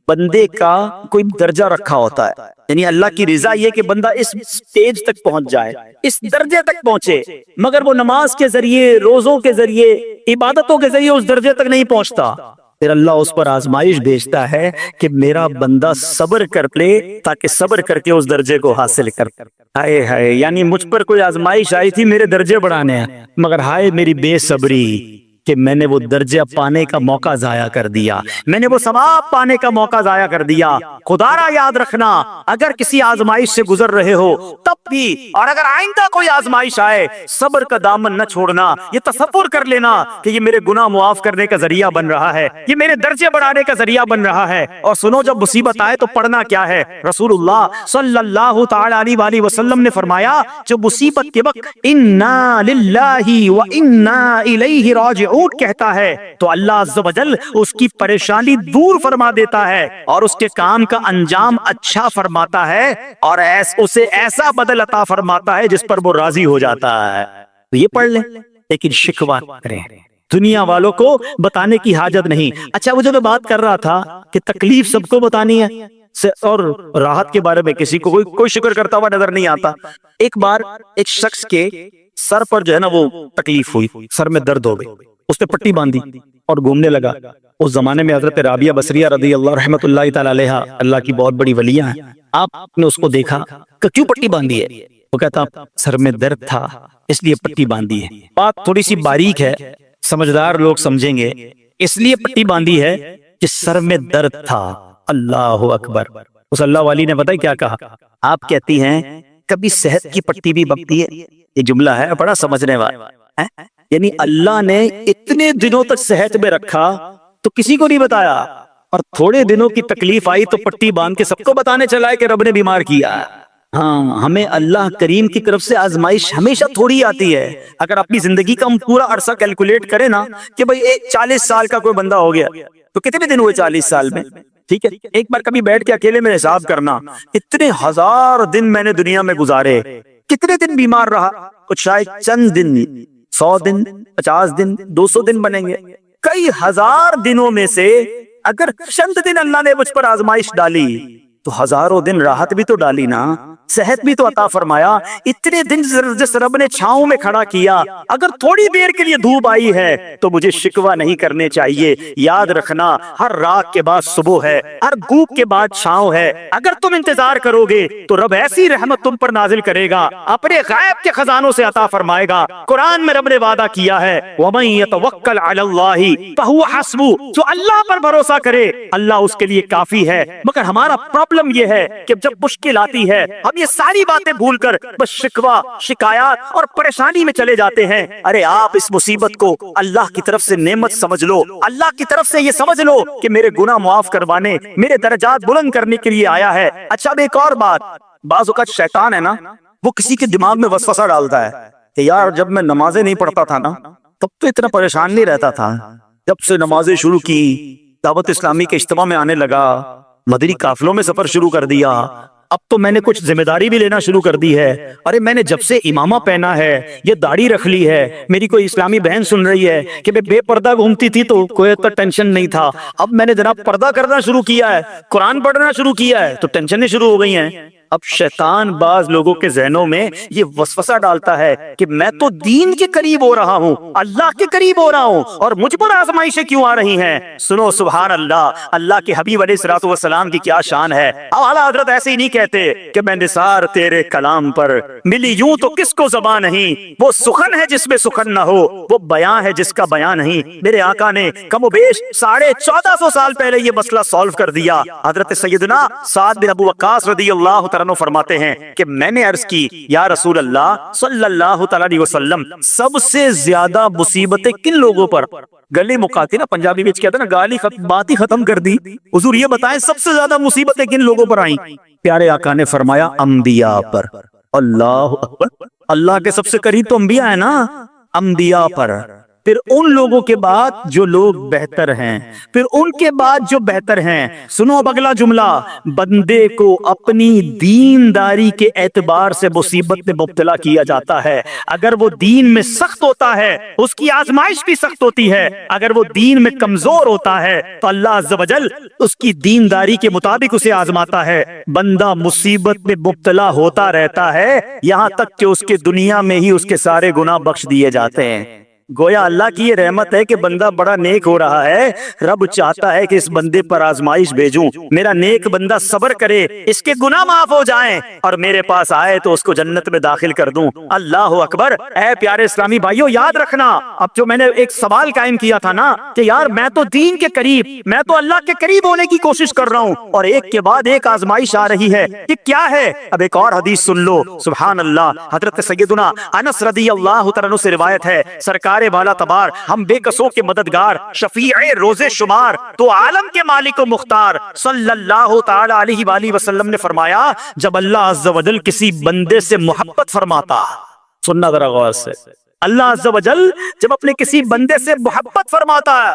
بندے کا کوئی درجہ رکھا ہوتا ہے، یعنی اللہ کی رضا یہ کہ بندہ اس سٹیج تک پہنچ جائے، اس درجے تک پہنچے، مگر وہ نماز کے ذریعے، روزوں کے ذریعے، عبادتوں کے ذریعے اس درجے تک نہیں پہنچتا، پھر اللہ اس پر آزمائش بھیجتا ہے کہ میرا بندہ صبر کر لے تاکہ صبر کر کے اس درجے کو حاصل کر۔ ہائے ہائے، یعنی مجھ پر کوئی آزمائش آئی تھی میرے درجے بڑھانے ہیں، مگر ہائے میری بے صبری کہ میں نے وہ درجہ پانے کا موقع ضائع کر دیا، میں نے وہ ثواب پانے کا موقع ضائع کر دیا۔ خدا را یاد رکھنا، اگر کسی آزمائش سے گزر رہے ہو تب بھی، اور اگر آئندہ کوئی آزمائش آئے، صبر کا دامن نہ چھوڑنا، یہ تصور کر لینا کہ یہ میرے گناہ معاف کرنے کا ذریعہ بن رہا ہے، یہ میرے درجے بڑھانے کا ذریعہ بن رہا ہے۔ اور سنو، جب مصیبت آئے تو پڑھنا کیا ہے؟ رسول اللہ صلی اللہ تعالی علیہ وآلہ وسلم نے فرمایا جو مصیبت کے وقت انا للہ و انا الیہ راجعون کہتا ہے تو اللہ عز و جل اس کی پریشانی دور فرما دیتا ہے اور اس کے کام کا انجام اچھا فرماتا ہے اور اسے ایسا بدل عطا فرماتا ہے جس پر وہ راضی ہو جاتا ہے۔ تو یہ پڑھ لیں، لیکن شکوہ کریں، دنیا والوں کو بتانے کی حاجت نہیں۔ اچھا، وہ جو میں بات کر رہا تھا کہ تکلیف سب کو بتانی ہے اور راحت کے بارے میں کسی کو کوئی شکر کرتا ہوا نظر نہیں آتا۔ ایک بار ایک شخص کے سر پر جو ہے نا وہ تکلیف ہوئی، سر میں درد ہو گئی، اس نے پٹی باندھی اور گھومنے لگا۔ اس زمانے میں حضرت رابعہ بصریہ رضی اللہ رحمت اللہ تعالی علیہ، اللہ کی بہت بڑی ولیہ ہیں، آپ نے اس کو دیکھا کہ کیوں پٹی باندھی ہے؟ وہ کہتا سر میں درد تھا اس لیے پٹی باندھی ہے۔ بات تھوڑی سی باریک ہے، سمجھدار لوگ سمجھیں گے، اس لیے پٹی باندھی ہے کہ سر میں درد تھا۔ اللہ اکبر۔ اس اللہ والی نے پتہ کیا کہا؟ آپ کہتی ہیں کبھی صحت کی پٹی بھی بکتی ہے، یہ جملہ ہے بڑا سمجھنے والا، یعنی اللہ نے اتنے دنوں تک صحت میں رکھا تو کسی کو نہیں بتایا، اور تھوڑے دنوں کی تکلیف آئی تو پٹی باندھ کے سب کو بتانے چلا ہے کہ رب نے بیمار کیا۔ ہاں، ہمیں اللہ کریم کی طرف سے آزمائش ہمیشہ تھوڑی آتی ہے۔ اگر اپنی زندگی کا ہم پورا عرصہ کیلکولیٹ کریں نا کہ بھئی 40 سال کا کوئی بندہ ہو گیا تو کتنے دن ہوئے 40 سال میں؟ ٹھیک ہے، ایک بار کبھی بیٹھ کے اکیلے میں حساب کرنا، اتنے ہزار دن میں نے دنیا میں گزارے، کتنے دن بیمار رہا؟ کچھ شاید چند دن، 100 دن، 50 دن، 200 دن بنیں گے۔ کئی ہزار دنوں میں سے اگر چند دن اللہ نے مجھ پر آزمائش ڈالی تو ہزاروں دن راحت بھی تو ڈالی نا۔ صحت بھی تو عطا فرمایا. اتنے دن جس رب نے چھاؤں میں کھڑا کیا, اگر تھوڑی دیر کے لیے دھوپ آئی ہے تو مجھے شکوہ نہیں کرنے چاہیے. یاد رکھنا, ہر رات کے بعد صبح ہے, ہر دھوپ کے بعد چھاؤں ہے. اگر تم انتظار کرو گے تو رب ایسی رحمت تم پر نازل کرے گا, اپنے غیب کے خزانوں سے عطا فرمائے گا. قرآن میں رب نے وعدہ کیا ہے, وَمَن يَتَوَکَّلْ عَلَى اللَّهِ فَهُوَ حَسْبُهُ, جو اللہ پر بھروسہ کرے اللہ اس کے لیے کافی ہے. مگر ہمارا پرابلم یہ ہے کہ جب مشکل آتی ہے ہم یہ ساری باتیں بھول کر بس شکوہ, شکایات اور پریشانی میں چلے جاتے ہیں. ارے آپ اس مصیبت کو اللہ کی طرف سے نعمت سمجھ لو, اللہ کی طرف سے یہ سمجھ لو کہ میرے گناہ معاف کروانے, میرے درجات بلند کرنے کے لیے آیا ہے. اچھا اب ایک اور بات, بعض اوقات شیطان ہے نا, وہ کسی کے دماغ میں وسوسہ ڈالتا ہے کہ یار جب میں نمازیں نہیں پڑھتا تھا نا تب تو اتنا پریشان نہیں رہتا تھا, جب سے نمازیں شروع کی, دعوت اسلامی کے اجتماع میں آنے لگا, مدنی قافلوں میں سفر شروع کر دیا, اب تو میں نے کچھ ذمہ داری بھی لینا شروع کر دی ہے. ارے میں نے جب سے امامہ پہنا ہے, یہ داڑھی رکھ لی ہے, میری کوئی اسلامی بہن سن رہی ہے کہ میں بے پردہ گھومتی تھی تو کوئی تو ٹینشن نہیں تھا, اب میں نے جناب پردہ کرنا شروع کیا ہے, قرآن پڑھنا شروع کیا ہے تو ٹینشنیں شروع ہو گئی ہیں. اب شیطان بعض لوگوں کے ذہنوں میں یہ وسوسہ ڈالتا ہے کہ میں تو دین کے قریب ہو رہا ہوں, اللہ کے قریب ہو رہا ہوں, اور مجھ پر آزمائشیں کیوں آ رہی ہیں. سنو سبحان اللہ, اللہ کے حبیب علیہ الصلوۃ والسلام کی کیا شان ہے. اب اعلیٰ حضرت ایسے ہی نہیں کہتے کہ میں نثار تیرے کلام پر, ملی یوں تو کس کو زبان نہیں, وہ سخن ہے جس میں سخن نہ ہو, وہ بیان ہے جس کا بیان نہیں. میرے آقا نے کم و بیش 1450 سال پہلے یہ مسئلہ سالو کر دیا. حضرت سیدنا سعد بن ابو وقاص رضی اللہ تعالیٰ فرماتے ہیں کہ میں نے عرض کی, یا رسول اللہ صلی اللہ تعالی علیہ وسلم, سب سے زیادہ مصیبتیں کن لوگوں پر, گلی مکاتی نا پنجابی میں کہتے ہیں نا, گالی بات ہی ختم کر دی, حضور یہ بتائیں سب سے زیادہ مصیبتیں کن لوگوں پر آئیں. پیارے آقا نے فرمایا انبیاء پر. اللہ اکبر, اللہ کے سب سے قریب تو انبیاء ہے نا, انبیاء پر, پھر ان لوگوں کے بعد جو لوگ بہتر ہیں, پھر ان کے بعد جو بہتر ہیں. سنو اب اگلا جملہ, بندے کو اپنی دینداری کے اعتبار سے مصیبت میں مبتلا کیا جاتا ہے. اگر وہ دین میں سخت ہوتا ہے اس کی آزمائش بھی سخت ہوتی ہے, اگر وہ دین میں کمزور ہوتا ہے تو اللہ عز و جل اس کی دینداری کے مطابق اسے آزماتا ہے. بندہ مصیبت میں مبتلا ہوتا رہتا ہے یہاں تک کہ اس کے دنیا میں ہی اس کے سارے گناہ بخش دیے جاتے ہیں. گویا اللہ کی یہ رحمت ہے کہ بندہ بڑا نیک ہو رہا ہے, رب چاہتا ہے کہ اس بندے پر آزمائش بھیجوں, میرا نیک بندہ صبر کرے, اس کے گناہ معاف ہو جائیں اور میرے پاس آئے تو اس کو جنت میں داخل کر دوں. اللہ اکبر. اے پیارے اسلامی بھائیو, یاد رکھنا, اب جو میں نے ایک سوال قائم کیا تھا نا کہ یار میں تو دین کے قریب, میں تو اللہ کے قریب ہونے کی کوشش کر رہا ہوں, اور ایک کے بعد ایک آزمائش آ رہی ہے, یہ کیا ہے؟ اب ایک اور حدیث سن لو. سبحان اللہ. حضرت سیدنا انس رضی اللہ تعالیٰ عنہ سے روایت ہے, سرکار والا تبار, ہم بے کسوں کے مددگار, شفیع روز شمار, تو عالم کے مالک و مختار صلی اللہ تعالی علیہ وآلہ وسلم نے فرمایا, جب اللہ عز و جل کسی بندے سے محبت فرماتا, سننا ذرا غور سے, اللہ عز و جل جب اپنے کسی بندے سے محبت فرماتا ہے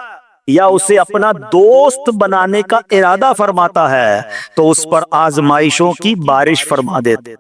یا اسے اپنا دوست بنانے کا ارادہ فرماتا ہے تو اس پر آزمائشوں کی بارش فرما دیتے.